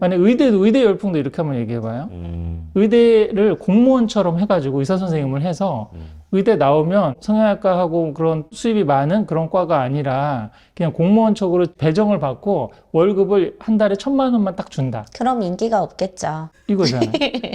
만약 의대 열풍도 이렇게 한번 얘기해봐요. 의대를 공무원처럼 해가지고 의사 선생님을 해서 의대 나오면 성형외과하고 그런 수입이 많은 그런 과가 아니라 그냥 공무원적으로 배정을 받고 월급을 한 달에 1,000만 원만 딱 준다. 그럼 인기가 없겠죠. 이거잖아요.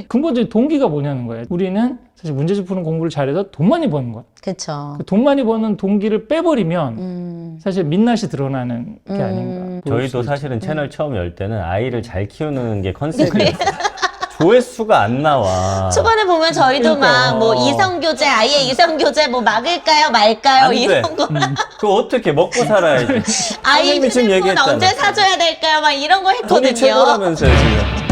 근본적인 동기가 뭐냐는 거예요. 우리는 사실 문제집 푸는 공부를 잘해서 돈 많이 버는 거야. 그쵸. 돈 많이 버는 동기를 빼버리면 사실 민낯이 드러나는 게 아닌가. 저희도 사실은 채널 처음 열 때는 아이를 잘 키우는 게 컨셉이었어요. 조회수가 안 나와. 초반에 보면 저희도 막 뭐 이성교제, 아예 이성교제 뭐 막을까요 말까요 안 돼. 이런 거. 그거 어떻게 먹고 살아야지. 아이 선생님이 지금 휴대폰 얘기했잖아. 언제 사줘야 될까요 막 이런 거 돈이 했거든요. 최고라면서요, 지금.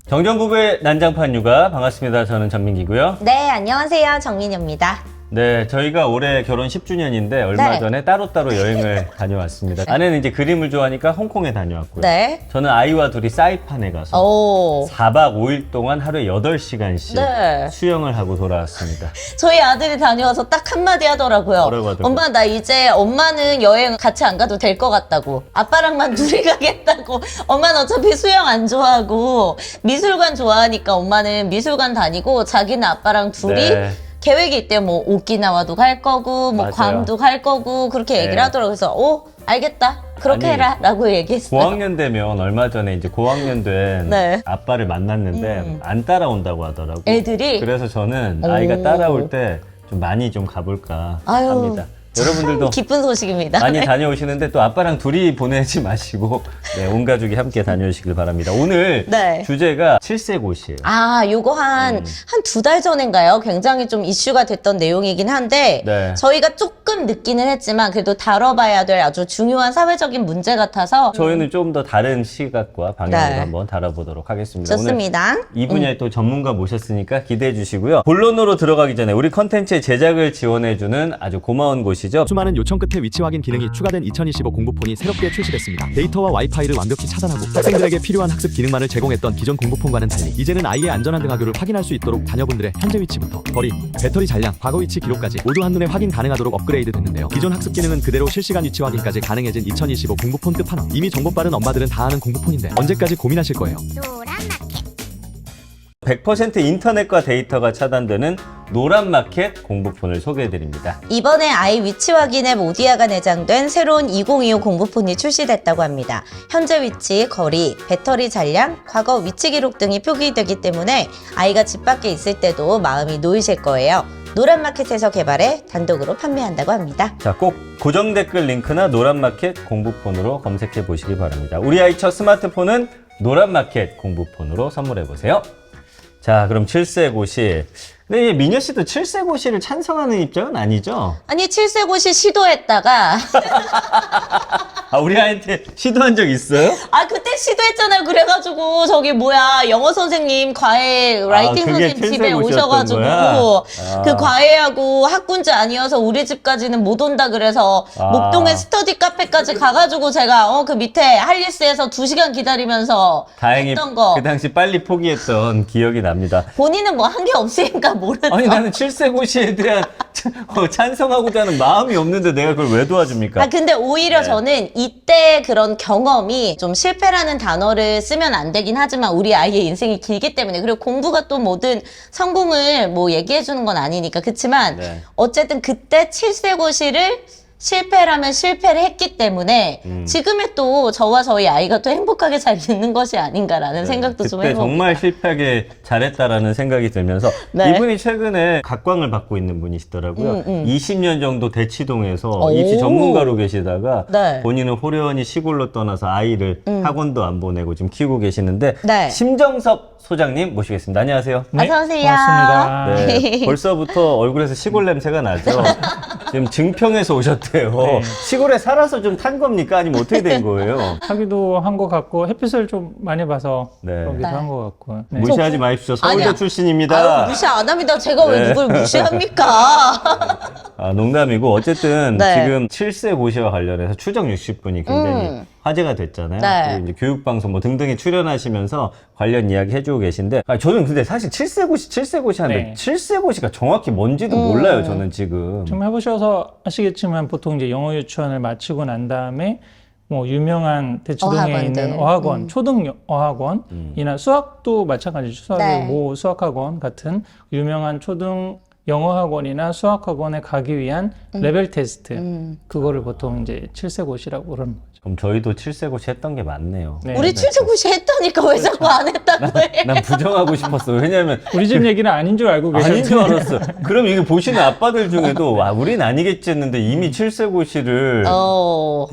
정전부부의 난장판 육아 반갑습니다. 저는 전민기고요. 네, 안녕하세요. 정민입니다. 네, 저희가 올해 결혼 10주년인데 얼마 네. 전에 따로따로 여행을 다녀왔습니다. 아내는 이제 그림을 좋아하니까 홍콩에 다녀왔고요. 네. 저는 아이와 둘이 사이판에 가서 오. 4박 5일 동안 하루에 8시간씩 네. 수영을 하고 돌아왔습니다. 저희 아들이 다녀와서 딱 한마디 하더라고요. 뭐라고 하더라고요? 엄마, 나 이제 엄마는 여행 같이 안 가도 될 것 같다고. 아빠랑만 둘이 가겠다고. 엄마는 어차피 수영 안 좋아하고 미술관 좋아하니까 엄마는 미술관 다니고 자기는 아빠랑 둘이 네. 계획이 있대요. 뭐 오키나와도 갈 거고 뭐 맞아요. 괌도 갈 거고 그렇게 얘기를 네. 하더라고요. 그래서 알겠다. 그렇게 아니, 해라 라고 얘기했어요. 고학년 되면 얼마 전에 이제 고학년 된 네. 아빠를 만났는데 안 따라온다고 하더라고. 애들이? 그래서 저는 오. 아이가 따라올 때 좀 많이 좀 가볼까 아유. 합니다. 여러분들도 기쁜 소식입니다. 많이 네. 다녀오시는데 또 아빠랑 둘이 보내지 마시고 네, 온 가족이 함께 다녀오시길 바랍니다. 오늘 네. 주제가 7세 고시예요. 아, 요거 한 2달 전인가요? 굉장히 좀 이슈가 됐던 내용이긴 한데, 네. 저희가 조금 늦기는 했지만, 그래도 다뤄봐야 될 아주 중요한 사회적인 문제 같아서. 저희는 좀 더 다른 시각과 방향으로 네. 한번 다뤄보도록 하겠습니다. 좋습니다. 오늘 이 분야에 또 전문가 모셨으니까 기대해 주시고요. 본론으로 들어가기 전에 우리 컨텐츠의 제작을 지원해주는 아주 고마운 곳이죠. 수많은 요청 끝에 위치 확인 기능이 추가된 2025 공부폰이 새롭게 출시됐습니다. 데이터와 와이파이를 완벽히 차단하고 학생들에게 필요한 학습 기능만을 제공했던 기존 공부폰과는 달리 이제는 아이의 안전한 등하교를 확인할 수 있도록 자녀분들의 현재 위치부터 거리, 배터리 잔량, 과거 위치 기록까지 모두 한눈에 확인 가능하도록 업그레이드 됐는데요. 기존 학습 기능은 그대로 실시간 위치 확인까지 가능해진 2025 공부폰 끝판왕. 이미 정보 빠른 엄마들은 다 아는 공부폰인데 언제까지 고민하실 거예요? 100% 인터넷과 데이터가 차단되는 노란마켓 공부폰을 소개해드립니다. 이번에 아이 위치 확인 앱 오디아가 내장된 새로운 2025 공부폰이 출시됐다고 합니다. 현재 위치, 거리, 배터리 잔량, 과거 위치 기록 등이 표기되기 때문에 아이가 집 밖에 있을 때도 마음이 놓이실 거예요. 노란마켓에서 개발해 단독으로 판매한다고 합니다. 자, 꼭 고정 댓글 링크나 노란마켓 공부폰으로 검색해 보시기 바랍니다. 우리 아이 첫 스마트폰은 노란마켓 공부폰으로 선물해 보세요. 자, 그럼 7세 고시. 근데 민여 씨도 7세 고시를 찬성하는 입장은 아니죠? 아니 7세 고시 시도했다가 아, 우리 아이한테 시도한 적 있어요? 아 그때 시도했잖아요. 그래가지고 저기 뭐야 영어 선생님 과외 라이팅 그게 선생님 집에 7세 고시였던 오셔가지고 거야? 그 과외하고 학군지 아니어서 우리 집까지는 못 온다 그래서 목동에 스터디 카페까지 가가지고 제가 그 밑에 할리스에서 2시간 기다리면서 다행히 했던 거 그 당시 빨리 포기했던 기억이 납니다. 본인은 뭐 한 게 없으니까 모르죠. 아니, 나는 7세 고시에 대한 찬성하고자 하는 마음이 없는데 내가 그걸 왜 도와줍니까? 아 근데 오히려 네. 저는 이때 그런 경험이 좀 실패라는 단어를 쓰면 안 되긴 하지만 우리 아이의 인생이 길기 때문에 그리고 공부가 또 모든 성공을 뭐 얘기해 주는 건 아니니까 그렇지만 네. 어쨌든 그때 7세 고시를 실패라면 실패를 했기 때문에 지금의 또 저와 저희 아이가 또 행복하게 잘 있는 것이 아닌가라는 생각도 좀 그때 해봅니다. 정말 실패하게 잘했다라는 생각이 들면서 네. 이분이 최근에 각광을 받고 있는 분이시더라고요. 20년 정도 대치동에서 오. 입시 전문가로 계시다가 네. 본인은 호련히 시골로 떠나서 아이를 학원도 안 보내고 지금 키우고 계시는데 네. 심정섭 소장님 모시겠습니다. 안녕하세요. 어서 오세요. 반갑습니다. 네, 벌써부터 얼굴에서 시골 냄새가 나죠. 지금 증평에서 오셨대요. 네. 시골에 살아서 좀 탄 겁니까? 아니면 어떻게 된 거예요? 하기도 한 것 같고 햇빛을 좀 많이 봐서 네. 그러기도 네. 한 것 같고. 네. 무시하지 마십시오. 서울대 아니야. 출신입니다. 아유, 무시 안 합니다. 제가 왜 네. 누굴 무시합니까? 농담이고 어쨌든 네. 지금 7세 고시와 관련해서 추적 60분이 굉장히 화제가 됐잖아요. 네. 그리고 이제 교육방송 뭐 등등에 출연하시면서 관련 이야기 해주고 계신데 저는 근데 사실 7세 고시 하는데 네. 7세 고시가 정확히 뭔지도 몰라요. 저는 지금. 좀 해보셔서 아시겠지만 보통 이제 영어 유치원을 마치고 난 다음에 뭐 유명한 대치동에 어학원들. 있는 어학원, 초등 어학원이나 수학도 마찬가지죠. 수학의 네. 모 수학학원 같은 유명한 초등 영어 학원이나 수학 학원에 가기 위한 레벨 테스트 그거를 보통 이제 7세 고시라고 그러는 거죠. 그럼 저희도 7세 고시 했던 게 맞네요. 네. 우리 7세 고시 했다니까 왜 자꾸 안 했다고 해? 난 부정하고 싶었어. 왜냐면 우리 집 얘기는 아닌 줄 알고 계셨는데 아닌 줄 알았어. 그럼 이게 보시는 아빠들 중에도 우린 아니겠지 했는데 이미 7세 고시를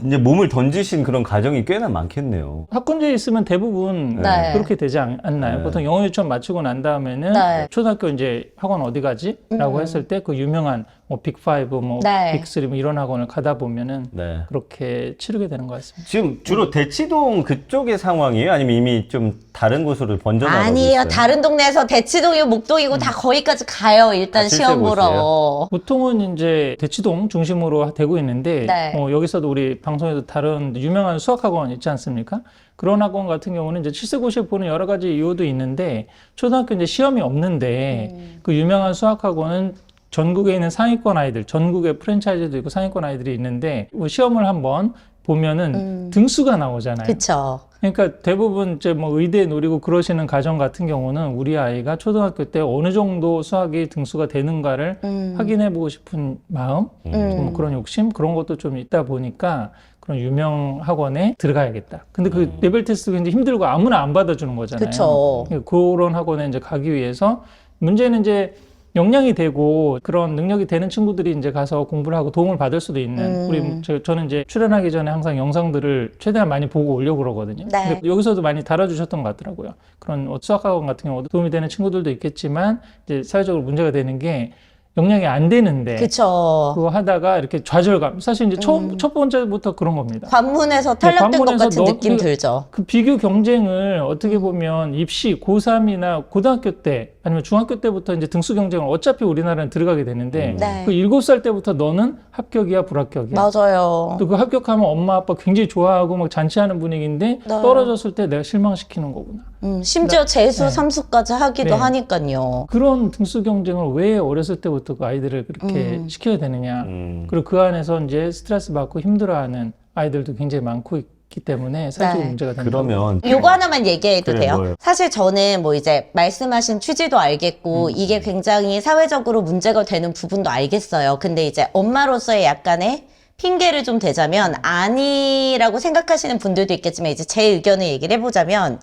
이제 몸을 던지신 그런 가정이 꽤나 많겠네요. 학군제에 있으면 대부분 네. 그렇게 되지 않나요? 네. 보통 영어 유치원 마치고 난 다음에는 네. 초등학교 이제 학원 어디 가지? 라고 했을 때 그 유명한 뭐 빅5, 뭐 네. 빅3 뭐 이런 학원을 가다 보면은 네. 그렇게 치르게 되는 것 같습니다. 지금 주로 대치동 그쪽의 상황이에요? 아니면 이미 좀 다른 곳으로 번져나가고 아니에요. 있어요? 다른 동네에서 대치동이고 목동이고 다 거기까지 가요. 일단 아, 시험 실세 보러. 보통은 이제 대치동 중심으로 되고 있는데 네. 여기서도 우리 방송에도 다른 유명한 수학학원 있지 않습니까? 그런 학원 같은 경우는 이제 7세 고시를 보는 여러 가지 이유도 있는데 초등학교 이제 시험이 없는데 그 유명한 수학학원은 전국에 있는 상위권 아이들, 전국에 프랜차이즈도 있고 상위권 아이들이 있는데 뭐 시험을 한번 보면은 등수가 나오잖아요. 그쵸. 그러니까 대부분 이제 뭐 의대 노리고 그러시는 가정 같은 경우는 우리 아이가 초등학교 때 어느 정도 수학이 등수가 되는가를 확인해 보고 싶은 마음, 좀 그런 욕심 그런 것도 좀 있다 보니까 그런 유명 학원에 들어가야겠다. 근데 그 레벨 테스트가 굉장히 힘들고 아무나 안 받아주는 거잖아요. 그쵸. 그런 학원에 이제 가기 위해서 문제는 이제 역량이 되고 그런 능력이 되는 친구들이 이제 가서 공부를 하고 도움을 받을 수도 있는 저는 이제 출연하기 전에 항상 영상들을 최대한 많이 보고 오려고 그러거든요. 네. 근데 여기서도 많이 달아주셨던 것 같더라고요. 그런 수학학원 같은 경우도 도움이 되는 친구들도 있겠지만 이제 사회적으로 문제가 되는 게 역량이 안 되는데 그쵸. 그거 하다가 이렇게 좌절감 사실 이제 첫 번째부터 그런 겁니다. 관문에서 탈락된 것 관문에서 같은 느낌 들죠. 그 비교 경쟁을 어떻게 보면 입시 고3이나 고등학교 때 아니면 중학교 때부터 이제 등수 경쟁을 어차피 우리나라는 들어가게 되는데 네. 그 7살 때부터 너는 합격이야 불합격이야. 맞아요. 또 그 합격하면 엄마 아빠 굉장히 좋아하고 막 잔치하는 분위기인데 떨어졌을 때 내가 실망시키는 거구나. 심지어 재수, 삼수까지 하기도 네. 하니까요. 그런 등수 경쟁을 왜 어렸을 때부터 그 아이들을 그렇게 시켜야 되느냐. 그리고 그 안에서 이제 스트레스 받고 힘들어하는 아이들도 굉장히 많고 있기 때문에 사회적 네. 문제가 된다. 그러면 요거 하나만 얘기해도 그래, 돼요? 뭐예요? 사실 저는 뭐 이제 말씀하신 취지도 알겠고 이게 굉장히 사회적으로 문제가 되는 부분도 알겠어요. 근데 이제 엄마로서의 약간의 핑계를 좀 대자면 아니라고 생각하시는 분들도 있겠지만 이제 제 의견을 얘기를 해보자면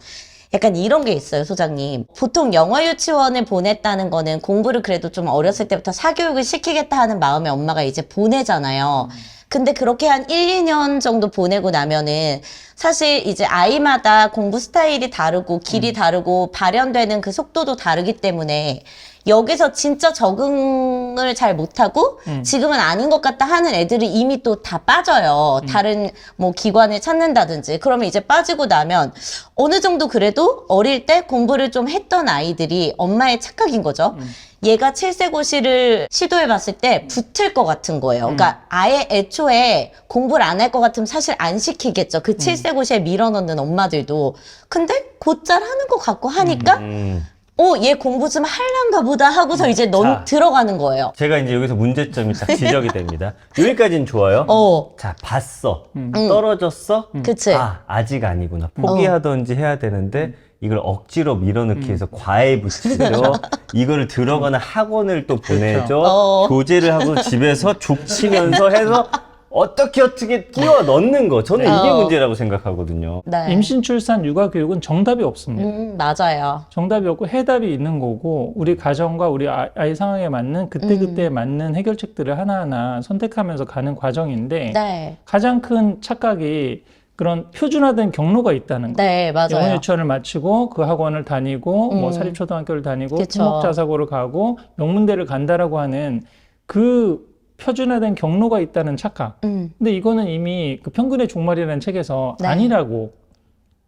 약간 이런 게 있어요, 소장님. 보통 영어 유치원을 보냈다는 거는 공부를 그래도 좀 어렸을 때부터 사교육을 시키겠다 하는 마음에 엄마가 이제 보내잖아요. 근데 그렇게 한 1, 2년 정도 보내고 나면은 사실 이제 아이마다 공부 스타일이 다르고 길이 다르고 발현되는 그 속도도 다르기 때문에 여기서 진짜 적응을 잘 못하고 지금은 아닌 것 같다 하는 애들이 이미 또 다 빠져요. 다른 뭐 기관을 찾는다든지. 그러면 이제 빠지고 나면 어느 정도 그래도 어릴 때 공부를 좀 했던 아이들이 엄마의 착각인 거죠. 얘가 7세 고시를 시도해봤을 때 붙을 것 같은 거예요. 그러니까 아예 애초에 공부를 안 할 것 같으면 사실 안 시키겠죠. 그 7세 고시에 밀어넣는 엄마들도. 근데 곧잘 하는 것 같고 하니까 얘 공부 좀 할란가 보다 하고서 이제 자. 들어가는 거예요. 제가 이제 여기서 문제점이 딱 지적이 됩니다. 여기까지는 좋아요. 자, 봤어. 떨어졌어? 그치. 아직 아니구나. 포기하던지 해야 되는데 이걸 억지로 밀어넣기 위해서 과외 붙이죠. 이거를 들어가는 학원을 또 보내죠. 교재를 하고 집에서 족치면서 해서 어떻게 끼워 넣는 거. 저는 이게 문제라고 생각하거든요. 네. 임신, 출산, 육아 교육은 정답이 없습니다. 맞아요. 정답이 없고 해답이 있는 거고 우리 가정과 우리 아이 상황에 맞는 그때그때 맞는 해결책들을 하나하나 선택하면서 가는 과정인데 네. 가장 큰 착각이 그런 표준화된 경로가 있다는 거. 네, 영어 맞아요. 유치원을 마치고 그 학원을 다니고 뭐 사립초등학교를 다니고 그쵸. 토목자사고를 가고 명문대를 간다라고 하는 그 표준화된 경로가 있다는 착각. 근데 이거는 이미 그 평균의 종말이라는 책에서 네. 아니라고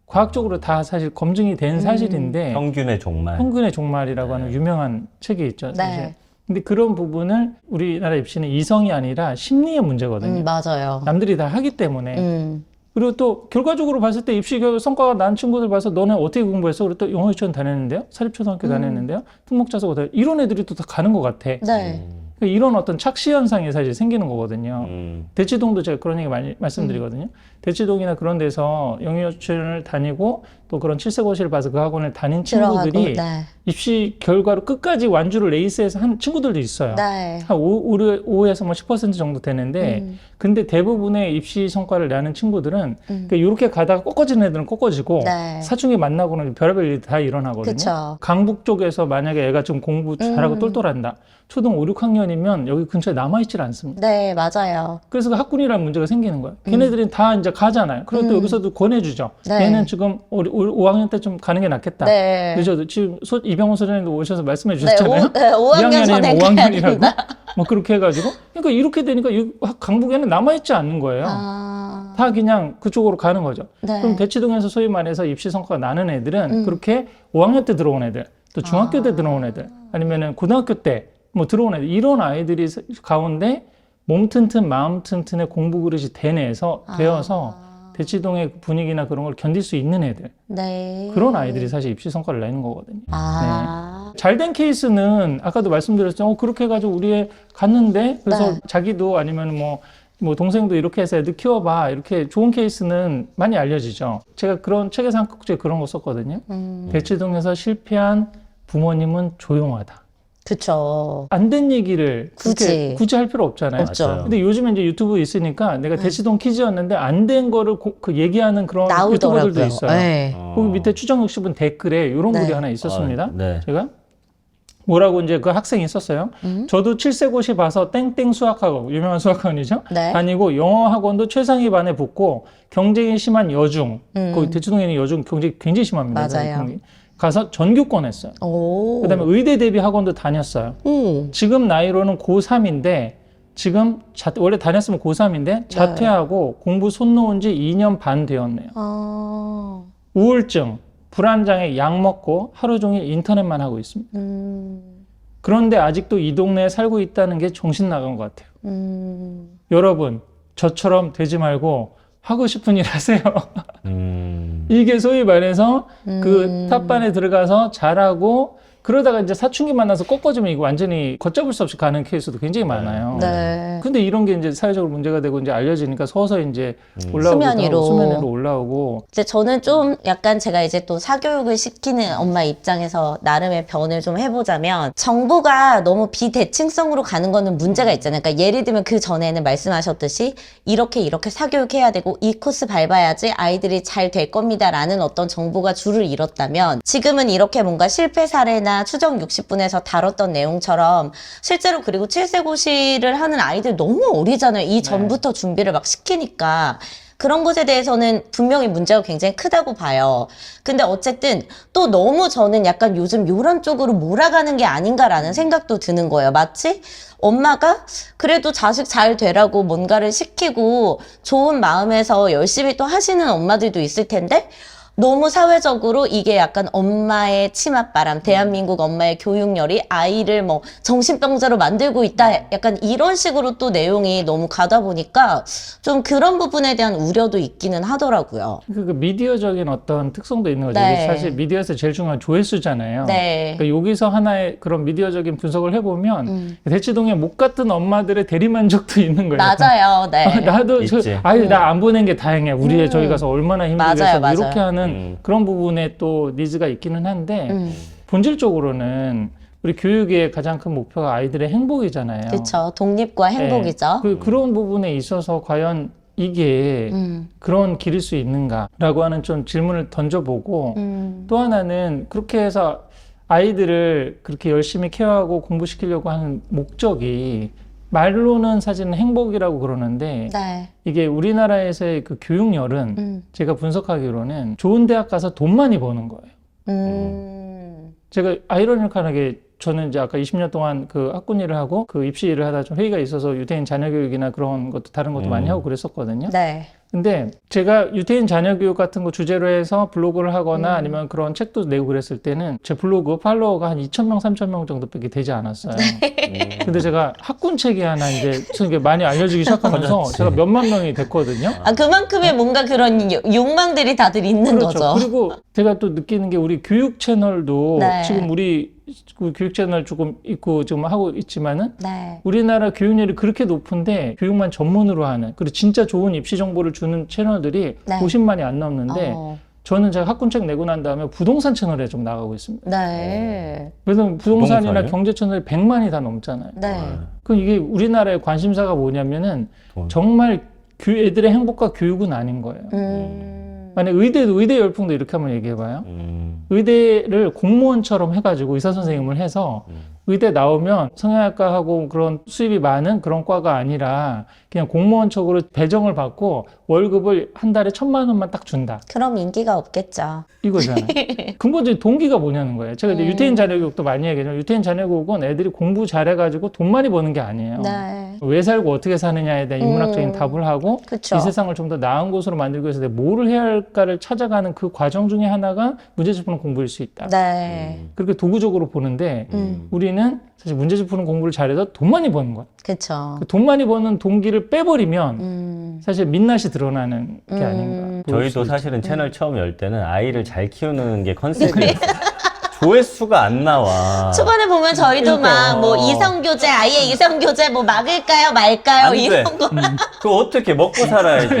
과학적으로 다 사실 검증이 된 사실인데 평균의 종말. 평균의 종말이라고 하는 유명한 책이 있죠. 사실. 네. 근데 그런 부분을 우리나라 입시는 이성이 아니라 심리의 문제거든요. 맞아요. 남들이 다 하기 때문에. 그리고 또 결과적으로 봤을 때 입시 성과가 난 친구들 봐서 너네 어떻게 공부했어? 그리고 또 영어 유치원 다녔는데요? 사립초등학교 다녔는데요? 특목자소고 다 이런 애들이 또 다 가는 것 같아. 네. 그러니까 이런 어떤 착시 현상이 사실 생기는 거거든요. 대치동도 제가 그런 얘기 많이 말씀드리거든요. 대치동이나 그런 데서 영어 유치원을 다니고 또 그런 칠세고시를 봐서 그 학원을 다닌 친구들이 네. 입시 결과로 끝까지 완주를 레이스에서 한 친구들도 있어요. 네. 한 5에서 뭐 10% 정도 되는데 근데 대부분의 입시 성과를 내는 친구들은 그러니까 이렇게 가다가 꺾어지는 애들은 꺾어지고 네. 사춘기 만나고는 별의별 일이 다 일어나거든요. 그쵸. 강북 쪽에서 만약에 애가 좀 공부 잘하고 똘똘한다. 초등 5, 6학년이면 여기 근처에 남아있질 않습니다. 네, 맞아요. 그래서 그 학군이라는 문제가 생기는 거예요. 걔네들은 다 이제 가잖아요. 그리고 또 여기서도 권해주죠. 네. 얘는 지금 5학년 때 좀 가는 게 낫겠다. 네. 그죠? 지금 이병호 소장님도 오셔서 말씀해 주셨잖아요. 네, 5학년 전에 5학년이라고? 뭐 그렇게 해가지고. 그러니까 이렇게 되니까 강북에는 남아있지 않는 거예요. 다 그냥 그쪽으로 가는 거죠. 네. 그럼 대치동에서 소위 말해서 입시 성과가 나는 애들은 그렇게 5학년 때 들어온 애들, 또 중학교 때 들어온 애들, 아니면은 고등학교 때 뭐 들어온 애들, 이런 아이들이 가운데 몸 튼튼, 마음 튼튼의 공부 그릇이 되어서 대치동의 분위기나 그런 걸 견딜 수 있는 애들. 네. 그런 아이들이 사실 입시 성과를 내는 거거든요. 아. 잘된 케이스는 아까도 말씀드렸죠. 그렇게 해가지고 우리 애 갔는데 그래서 네. 자기도 아니면 뭐 동생도 이렇게 해서 애들 키워봐. 이렇게 좋은 케이스는 많이 알려지죠. 제가 그런 책에서 한 꼭지에 그런 거 썼거든요. 대치동에서 실패한 부모님은 조용하다. 그쵸. 안 된 얘기를 그렇게 굳이 할 필요 없잖아요. 없죠. 근데 요즘에 이제 유튜브 있으니까 내가 대치동 퀴즈였는데 안 된 거를 그 얘기하는 그런 나오더라고요. 유튜버들도 있어요. 네. 거기 밑에 추정 60은 댓글에 이런 네. 글이 하나 있었습니다. 네. 제가 뭐라고 이제 그 학생이 썼어요. 저도 칠세고시 봐서 땡땡 수학학원, 유명한 수학학원이죠. 네. 다니고 영어 학원도 최상위 반에 붙고 경쟁이 심한 여중, 거기 대치동에 있는 여중 경쟁이 굉장히 심합니다. 맞아요. 가서 전교권 했어요. 오. 그다음에 의대 대비 학원도 다녔어요. 지금 나이로는 고3인데 지금 원래 다녔으면 고3인데 자퇴하고 공부 손 놓은 지 2년 반 되었네요. 우울증, 불안장애 약 먹고 하루 종일 인터넷만 하고 있습니다. 그런데 아직도 이 동네에 살고 있다는 게 정신 나간 것 같아요. 여러분, 저처럼 되지 말고 하고 싶은 일 하세요. 이게 소위 말해서 그 탑반에 들어가서 잘하고 그러다가 이제 사춘기 만나서 꺾어지면 이거 완전히 걷잡을 수 없이 가는 케이스도 굉장히 많아요. 네. 근데 이런 게 이제 사회적으로 문제가 되고 이제 알려지니까 서서히 이제 올라오고 수면 위로 올라오고. 이제 저는 좀 약간 제가 이제 또 사교육을 시키는 엄마 입장에서 나름의 변을 좀 해보자면 정보가 너무 비대칭성으로 가는 거는 문제가 있잖아요. 그러니까 예를 들면 그 전에는 말씀하셨듯이 이렇게 사교육해야 되고 이 코스 밟아야지 아이들이 잘 될 겁니다라는 어떤 정보가 줄을 잃었다면 지금은 이렇게 뭔가 실패 사례나 추정 60분에서 다뤘던 내용처럼 실제로 그리고 칠세고시를 하는 아이들 너무 어리잖아요. 이 전부터 준비를 막 시키니까 그런 것에 대해서는 분명히 문제가 굉장히 크다고 봐요. 근데 어쨌든 또 너무 저는 약간 요즘 이런 쪽으로 몰아가는 게 아닌가라는 생각도 드는 거예요. 마치 엄마가 그래도 자식 잘 되라고 뭔가를 시키고 좋은 마음에서 열심히 또 하시는 엄마들도 있을 텐데 너무 사회적으로 이게 약간 엄마의 치맛바람, 대한민국 엄마의 교육열이 아이를 뭐 정신병자로 만들고 있다. 약간 이런 식으로 또 내용이 너무 가다 보니까 좀 그런 부분에 대한 우려도 있기는 하더라고요. 그 미디어적인 어떤 특성도 있는 거죠. 네. 사실 미디어에서 제일 중요한 조회수잖아요. 네. 그러니까 여기서 하나의 그런 미디어적인 분석을 해보면 대치동에 못 갔던 엄마들의 대리만족도 있는 거예요. 맞아요. 네. 나도 있지. 아이 나 안 보낸 게 다행이야. 우리 애 저기 가서 얼마나 힘들겠어. 맞아요. 이렇게 하는 그런 부분에 또 니즈가 있기는 한데 본질적으로는 우리 교육의 가장 큰 목표가 아이들의 행복이잖아요. 그렇죠. 독립과 행복이죠. 네. 그런 부분에 있어서 과연 이게 그런 길일 수 있는가라고 하는 좀 질문을 던져보고 또 하나는 그렇게 해서 아이들을 그렇게 열심히 케어하고 공부시키려고 하는 목적이 말로는 사실은 행복이라고 그러는데 네. 이게 우리나라에서의 그 교육열은 제가 분석하기로는 좋은 대학 가서 돈 많이 버는 거예요. 제가 아이러니컬하게 저는 이제 아까 20년 동안 그 학군 일을 하고 그 입시 일을 하다 좀 회의가 있어서 유태인 자녀 교육이나 그런 것도 다른 것도 많이 하고 그랬었거든요. 네. 근데 제가 유태인 자녀교육 같은 거 주제로 해서 블로그를 하거나 아니면 그런 책도 내고 그랬을 때는 제 블로그 팔로워가 한 2,000명, 3,000명 정도밖에 되지 않았어요. 근데 제가 학군 책이 하나 이제 이게 많이 알려지기 시작하면서 제가 몇만 명이 됐거든요. 아, 그만큼의 뭔가 그런 욕망들이 다들 있는 그렇죠. 거죠. 그리고 제가 또 느끼는 게 우리 교육 채널도 네. 지금 우리 교육 채널 조금 있고 지금 하고 있지만은 네. 우리나라 교육열이 그렇게 높은데 교육만 전문으로 하는 그리고 진짜 좋은 입시 정보를 주는 채널들이 네. 50만이 안 넘는데 어. 저는 제가 학군책 내고 난 다음에 부동산 채널에 좀 나가고 있습니다. 네. 그래서 부동산이나 부동산이요? 경제 채널이 100만이 다 넘잖아요. 네. 그 이게 우리나라의 관심사가 뭐냐면은 돈. 정말 애들의 행복과 교육은 아닌 거예요. 만약 의대 열풍도 이렇게 한번 얘기해봐요. 의대를 공무원처럼 해가지고 의사 선생님을 해서 의대 나오면 성형외과하고 그런 수입이 많은 그런 과가 아니라 그냥 공무원적으로 배정을 받고 월급을 한 달에 1,000만 원만 딱 준다. 그럼 인기가 없겠죠. 이거잖아요. 근본적인 동기가 뭐냐는 거예요. 제가 이제 유태인 자녀교육도 많이 얘기하지만 유태인 자녀교육은 애들이 공부 잘해가지고 돈 많이 버는 게 아니에요. 네. 왜 살고 어떻게 사느냐에 대한 인문학적인 답을 하고 그쵸. 이 세상을 좀 더 나은 곳으로 만들기 위해서 내가 뭐를 해야 할까를 찾아가는 그 과정 중에 하나가 문제집 푸는 공부일 수 있다. 네. 그렇게 도구적으로 보는데 우리는 사실 문제집 푸는 공부를 잘해서 돈 많이 버는 거야. 그쵸. 그돈 많이 버는 동기를 빼버리면 사실 민낯이 드러나는 게 아닌가. 저희도 사실은 채널 처음 열 때는 아이를 잘 키우는 게 컨셉이었어요. 조회수가 안 나와. 초반에 보면 저희도 막 뭐 이성교제, 아예 이성교제 뭐 막을까요, 말까요, 안 돼. 이런 거. 그거 어떻게 먹고 살아야지.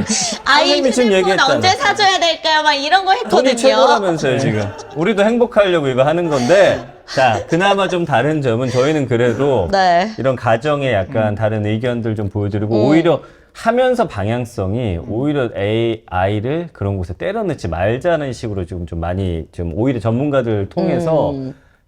아이 선생님이 지금 휴대폰 얘기했잖아. 언제 사줘야 될까요, 막 이런 거 돈이 했거든요. 최고라면서요, 지금. 우리도 행복하려고 이거 하는 건데, 자, 그나마 좀 다른 점은 저희는 그래도 네. 이런 가정에 약간 다른 의견들 좀 보여드리고, 오히려 하면서 방향성이 오히려 아이를 그런 곳에 때려넣지 말자는 식으로 지금 좀 많이 좀 오히려 전문가들 통해서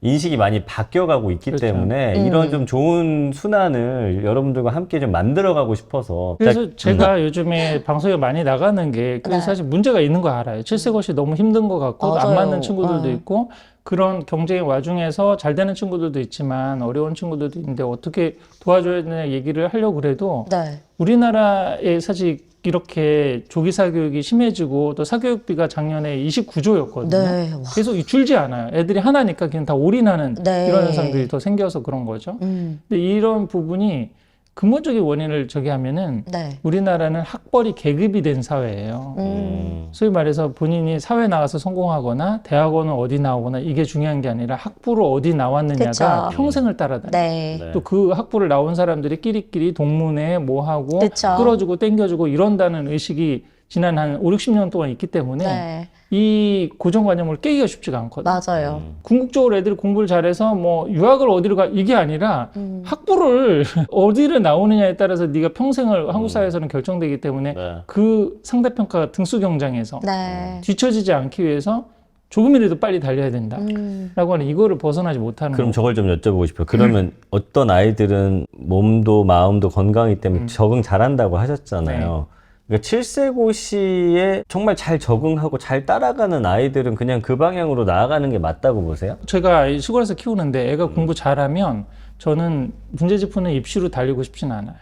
인식이 많이 바뀌어가고 있기 그렇죠. 때문에 이런 좀 좋은 순환을 여러분들과 함께 좀 만들어가고 싶어서. 그래서 제가 요즘에 방송에 많이 나가는 게 그래서 네. 사실 문제가 있는 거 알아요. 7세 것이 너무 힘든 것 같고 안 맞아요. 맞는 친구들도 있고 그런 경쟁의 와중에서 잘 되는 친구들도 있지만 어려운 친구들도 있는데 어떻게 도와줘야 되냐 얘기를 하려고 그래도 네. 우리나라에 사실 이렇게 조기 사교육이 심해지고 또 사교육비가 작년에 29조였거든요. 네. 와. 계속 줄지 않아요. 애들이 하나니까 그냥 다 올인하는 네. 이런 현상들이 더 생겨서 그런 거죠. 근데 이런 부분이 근본적인 원인을 저기 하면은 네. 우리나라는 학벌이 계급이 된 사회예요. 소위 말해서 본인이 사회 나가서 성공하거나 대학원을 어디 나오거나 이게 중요한 게 아니라 학부로 어디 나왔느냐가 그쵸. 평생을 따라다녀요. 네. 네. 또 그 학부를 나온 사람들이 끼리끼리 동문회 뭐 하고 그쵸. 끌어주고 땡겨주고 이런다는 의식이 지난 한 5, 60년 동안 있기 때문에 네. 이 고정관념을 깨기가 쉽지가 않거든요. 맞아요. 궁극적으로 애들이 공부를 잘해서 뭐 유학을 어디로 가 이게 아니라 학부를 어디를 나오느냐에 따라서 네가 평생을 한국 사회에서는 결정되기 때문에 네. 그 상대평가 등수 경쟁에서 네. 뒤처지지 않기 위해서 조금이라도 빨리 달려야 된다라고 하는 이거를 벗어나지 못하는 그럼 거고. 저걸 좀 여쭤보고 싶어요. 그러면 어떤 아이들은 몸도 마음도 건강이기 때문에 적응 잘한다고 하셨잖아요. 그러니까 7세고시에 정말 잘 적응하고 잘 따라가는 아이들은 그냥 그 방향으로 나아가는 게 맞다고 보세요? 제가 시골에서 키우는데 애가 공부 잘하면 저는 문제집 푸는 입시로 달리고 싶진 않아요.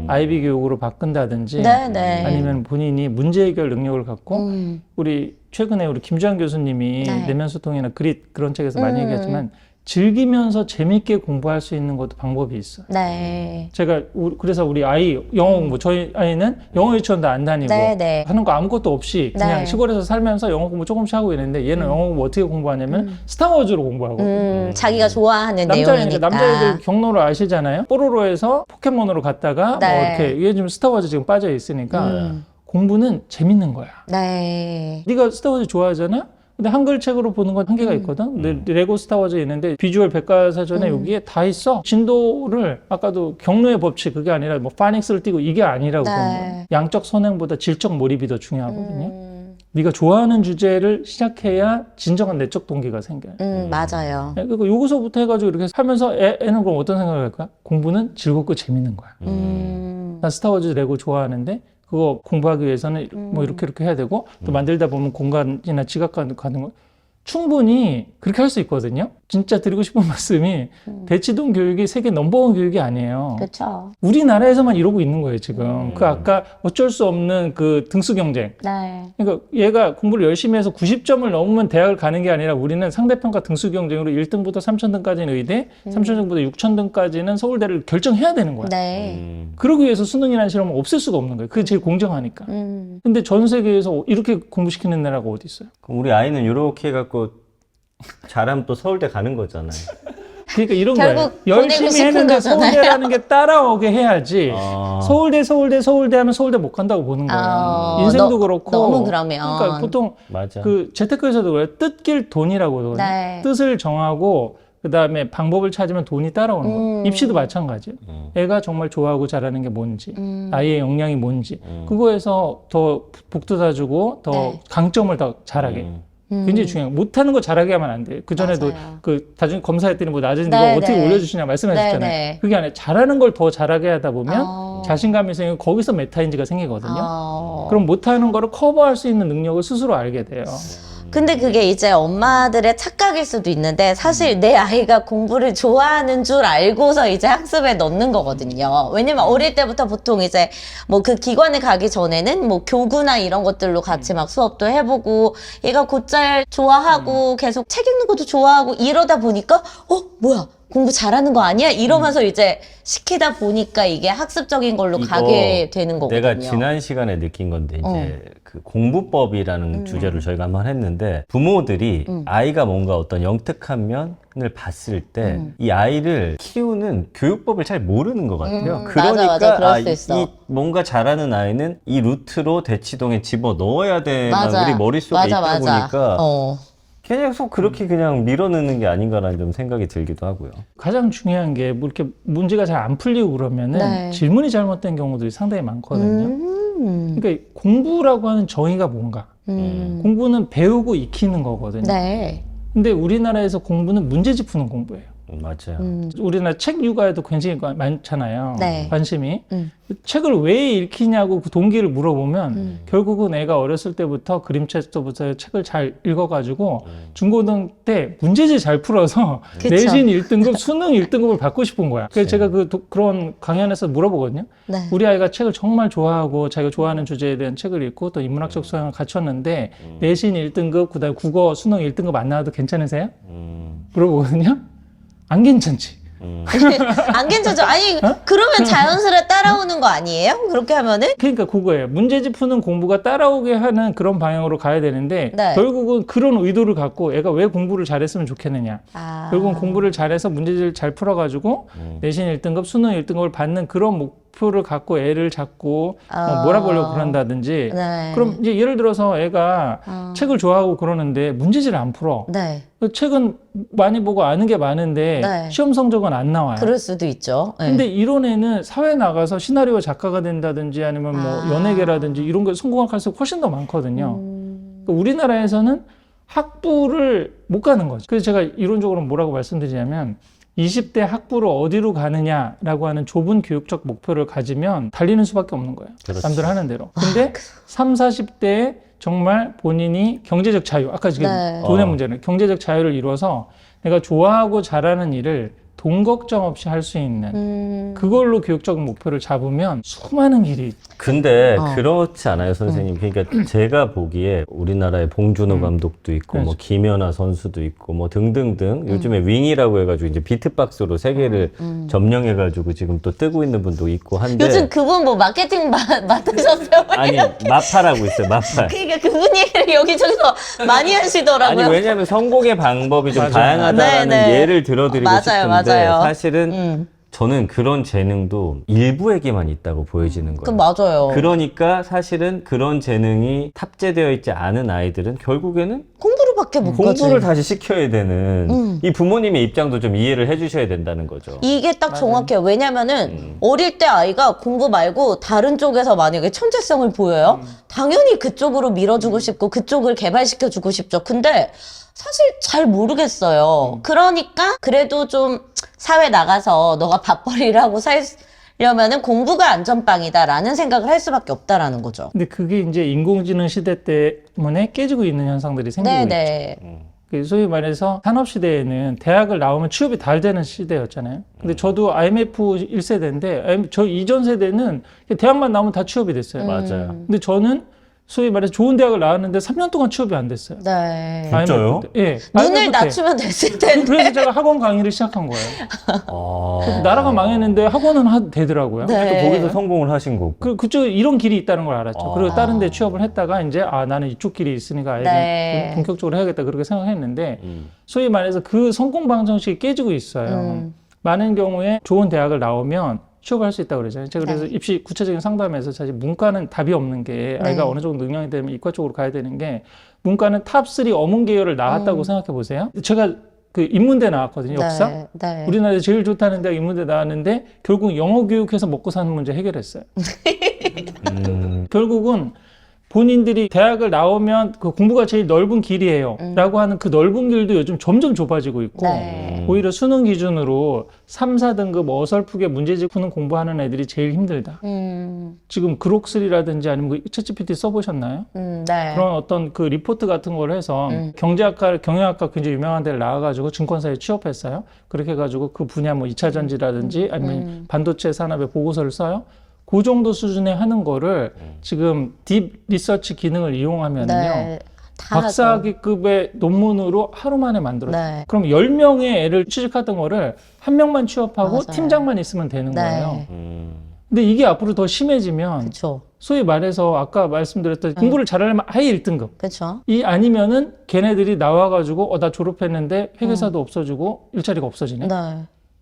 아이비 교육으로 바꾼다든지 네, 네. 아니면 본인이 문제 해결 능력을 갖고 우리 최근에 우리 김주환 교수님이 네. 내면 소통이나 그릿 그런 책에서 많이 얘기했지만 즐기면서 재밌게 공부할 수 있는 것도 방법이 있어요. 네. 제가 그래서 우리 아이 영어 공부 저희 아이는 영어 유치원도 안 다니고 네, 네. 하는 거 아무것도 없이 그냥 네. 시골에서 살면서 영어 공부 조금씩 하고 있는데 얘는 영어 공부 어떻게 공부하냐면 스타워즈로 공부하고 자기가 좋아하는 남자애니까 내용이니까. 남자애들 경로를 아시잖아요. 뽀로로에서 포켓몬으로 갔다가 네. 뭐 이렇게 이게 지금 스타워즈 지금 빠져 있으니까 공부는 재밌는 거야. 네. 네가 스타워즈 좋아하잖아. 근데 한글책으로 보는 건 한계가 있거든. 근데 레고 스타워즈 있는데 비주얼 백과사전에 여기에 다 있어. 진도를 아까도 경로의 법칙 그게 아니라 뭐 파닉스를 띄고 이게 아니라고 네. 보는 거예요. 양적 선행보다 질적 몰입이 더 중요하거든요. 네가 좋아하는 주제를 시작해야 진정한 내적 동기가 생겨요. 맞아요. 그러니까 요거서부터 해가지고 이렇게 하면서 애는 그럼 어떤 생각을 할까? 공부는 즐겁고 재밌는 거야. 나 스타워즈 레고 좋아하는데 그거 공부하기 위해서는 뭐 이렇게 해야 되고 또 만들다 보면 공간이나 지각 가는 거 충분히 그렇게 할 수 있거든요. 진짜 드리고 싶은 말씀이 대치동 교육이 세계 넘버원 교육이 아니에요. 그렇죠. 우리나라에서만 이러고 있는 거예요, 지금. 그 아까 어쩔 수 없는 그 등수 경쟁. 네. 그러니까 얘가 공부를 열심히 해서 90점을 넘으면 대학을 가는 게 아니라 우리는 상대평가 등수 경쟁으로 1등부터 3,000등까지는 의대, 3,000등부터 6,000등까지는 서울대를 결정해야 되는 거야. 네. 그러기 위해서 수능이라는 실험을 없앨 수가 없는 거예요. 그게 제일 공정하니까. 근데 전 세계에서 이렇게 공부시키는 나라가 어디 있어요? 그럼 우리 아이는 이렇게 해갖고 잘하면 또 서울대 가는 거잖아요. 그러니까 이런 결국 거예요. 보내고 열심히 싶은 했는데 거잖아요. 서울대라는 게 따라오게 해야지. 아. 서울대 하면 서울대 못 간다고 보는 거예요. 인생도 그렇고. 너무 그러면. 그러니까 보통 맞아. 그 재테크에서도 그래요. 뜻길 돈이라고. 네. 뜻을 정하고 그다음에 방법을 찾으면 돈이 따라오는 거예요. 입시도 마찬가지예요. 애가 정말 좋아하고 잘하는 게 뭔지, 아이의 역량이 뭔지, 그거에서 더 복돋아 주고 더 네. 강점을 더 잘하게. 굉장히 중요해요. 못하는 거 잘하게 하면 안 돼요. 그전에도 맞아요. 그 나중에 검사했더니 뭐 낮은 네, 이거 어떻게 네. 올려주시냐 말씀하셨잖아요. 네, 네. 그게 아니라 잘하는 걸 더 잘하게 하다 보면 자신감이 생기고 거기서 메타인지가 생기거든요. 그럼 못하는 거를 커버할 수 있는 능력을 스스로 알게 돼요. 근데 그게 이제 엄마들의 착각일 수도 있는데 사실 내 아이가 공부를 좋아하는 줄 알고서 이제 학습에 넣는 거거든요. 왜냐면 어릴 때부터 보통 이제 뭐 그 기관에 가기 전에는 뭐 교구나 이런 것들로 같이 막 수업도 해보고 얘가 곧잘 좋아하고 계속 책 읽는 것도 좋아하고 이러다 보니까 뭐야 공부 잘하는 거 아니야? 이러면서 이제 시키다 보니까 이게 학습적인 걸로 이거 가게 되는 거거든요. 내가 지난 시간에 느낀 건데 이제 그 공부법이라는 주제를 저희가 한번 했는데 부모들이 아이가 뭔가 어떤 영특한 면을 봤을 때 이 아이를 키우는 교육법을 잘 모르는 것 같아요. 그러니까 맞아. 그럴 수 있어. 이 뭔가 잘하는 아이는 이 루트로 대치동에 집어 넣어야 되는 맞아. 우리 머릿속에 있다 보니까 어. 계속 그렇게 그냥 밀어넣는 게 아닌가라는 좀 생각이 들기도 하고요. 가장 중요한 게 뭐 이렇게 문제가 잘 안 풀리고 그러면은 네. 질문이 잘못된 경우들이 상당히 많거든요. 그러니까 공부라고 하는 정의가 뭔가? 공부는 배우고 익히는 거거든요. 네. 근데 우리나라에서 공부는 문제집 푸는 공부예요. 맞아요. 우리나라 책 육아에도 굉장히 많잖아요. 네. 관심이. 책을 왜 읽히냐고 그 동기를 물어보면 결국은 애가 어렸을 때부터 그림책부터 책을 잘 읽어가지고 중고등 때 문제집 잘 풀어서 그쵸. 내신 1등급, 수능 1등급을 받고 싶은 거야. 그래서 제가 그런 강연에서 물어보거든요. 네. 우리 아이가 책을 정말 좋아하고 자기가 좋아하는 주제에 대한 책을 읽고 또 인문학적 소양을 갖췄는데 내신 1등급, 그다음에 국어, 수능 1등급 안 나와도 괜찮으세요? 물어보거든요. 안 괜찮지. 안 괜찮죠? 아니 그러면 자연스레 따라오는 거 아니에요? 그렇게 하면은? 그러니까 그거예요. 문제집 푸는 공부가 따라오게 하는 그런 방향으로 가야 되는데 네. 결국은 그런 의도를 갖고 애가 왜 공부를 잘했으면 좋겠느냐. 결국은 공부를 잘해서 문제집을 잘 풀어가지고 내신 1등급, 수능 1등급을 받는 그런 목표를 갖고 애를 자꾸 몰아보려고 그런다든지 네. 그럼 이제 예를 들어서 애가 책을 좋아하고 그러는데 문제집을 안 풀어. 네. 책은 많이 보고 아는 게 많은데 네. 시험 성적은 안 나와요. 그럴 수도 있죠. 네. 근데 이런 애는 사회에 나가서 시나리오 작가가 된다든지 아니면 뭐 연예계라든지 이런 거 성공할 가능성이 훨씬 더 많거든요. 그러니까 우리나라에서는 학부를 못 가는 거죠. 그래서 제가 이론적으로 뭐라고 말씀드리냐면 20대 학부를 어디로 가느냐라고 하는 좁은 교육적 목표를 가지면 달리는 수밖에 없는 거예요. 그렇죠. 남들 하는 대로. 근데 3, 40대에 정말 본인이 경제적 자유, 아까 지금 네. 돈의 문제는 경제적 자유를 이루어서 내가 좋아하고 잘하는 일을 돈 걱정 없이 할 수 있는 그걸로 교육적 목표를 잡으면 수많은 길이 근데 그렇지 않아요, 선생님. 그러니까 제가 보기에 우리나라에 봉준호 감독도 있고 뭐 김연아 선수도 있고 뭐 등등등 요즘에 윙이라고 해가지고 이제 비트박스로 세계를 점령해가지고 지금 또 뜨고 있는 분도 있고 한데 요즘 그분 뭐 마케팅 맡으셨어요? 아니 마파라고 있어요, 마파. 그러니까 그분 얘기를 여기저기서 많이 하시더라고요. 아니 왜냐하면 성공의 방법이 좀 맞아요. 다양하다라는 네. 예를 들어드리고 맞아요, 싶은데 맞아요. 사실은 저는 그런 재능도 일부에게만 있다고 보여지는 그 거예요. 맞아요. 그러니까 사실은 그런 재능이 탑재되어 있지 않은 아이들은 결국에는 공부를밖에 못 공부를 가지. 다시 시켜야 되는 이 부모님의 입장도 좀 이해를 해주셔야 된다는 거죠. 이게 딱 정확해요. 왜냐면은 어릴 때 아이가 공부 말고 다른 쪽에서 만약에 천재성을 보여요? 당연히 그쪽으로 밀어주고 싶고 그쪽을 개발시켜주고 싶죠. 근데 사실 잘 모르겠어요. 그러니까 그래도 좀 사회 나가서 너가 밥벌이를 하고 살려면은 공부가 안전빵이다라는 생각을 할 수밖에 없다라는 거죠. 근데 그게 이제 인공지능 시대 때문에 깨지고 있는 현상들이 생기고 있죠. 네네. 소위 말해서 산업시대에는 대학을 나오면 취업이 잘 되는 시대였잖아요. 근데 저도 IMF 1세대인데, 저 이전 세대는 대학만 나오면 다 취업이 됐어요. 맞아요. 근데 저는 소위 말해서 좋은 대학을 나왔는데 3년 동안 취업이 안 됐어요. 네. 진짜요? IMF 때. 예. 눈을 IMF 때. 낮추면 됐을 텐데. 그래서 제가 학원 강의를 시작한 거예요. 나라가 망했는데 학원은 되더라고요. 네. 또 거기서 성공을 하신 거고. 그쪽에 이런 길이 있다는 걸 알았죠. 그리고 다른 데 취업을 했다가 이제 나는 이쪽 길이 있으니까 아예 네. 본격적으로 해야겠다 그렇게 생각했는데 소위 말해서 그 성공 방정식이 깨지고 있어요. 많은 경우에 좋은 대학을 나오면 취업할 수 있다고 그러잖아요. 제가 그래서 입시 구체적인 상담에서 사실 문과는 답이 없는 게 아이가 어느 정도 능력이 되면 이과 쪽으로 가야 되는 게 문과는 탑3 어문 계열을 나왔다고 생각해 보세요. 제가 그 인문대 나왔거든요. 역사. 네. 우리나라에서 제일 좋다는 대학 인문대 나왔는데 결국 영어 교육해서 먹고 사는 문제 해결했어요. 결국은 본인들이 대학을 나오면 그 공부가 제일 넓은 길이에요 라고 하는 그 넓은 길도 요즘 점점 좁아지고 있고 네. 오히려 수능 기준으로 3, 4등급 어설프게 문제집 푸는 공부하는 애들이 제일 힘들다. 지금 그록3라든지 아니면 그 챗GPT 써보셨나요? 네. 그런 어떤 그 리포트 같은 걸 해서 경영학과 굉장히 유명한 데를 나와가지고 증권사에 취업했어요. 그렇게 해가지고 그 분야 뭐 2차 전지라든지 아니면 반도체 산업의 보고서를 써요. 그 정도 수준에 하는 거를 지금 딥 리서치 기능을 이용하면요. 네. 다 박사학위급의 논문으로 하루 만에 만들었어요. 네. 그럼 10명의 애를 취직하던 거를 한 명만 취업하고 맞아요. 팀장만 있으면 되는 네. 거예요. 근데 이게 앞으로 더 심해지면 그렇죠. 소위 말해서 아까 말씀드렸던 공부를 잘하려면 아예 1등급. 그렇죠. 이 아니면은 걔네들이 나와가지고 나 졸업했는데 회계사도 없어지고 일자리가 없어지네. 네.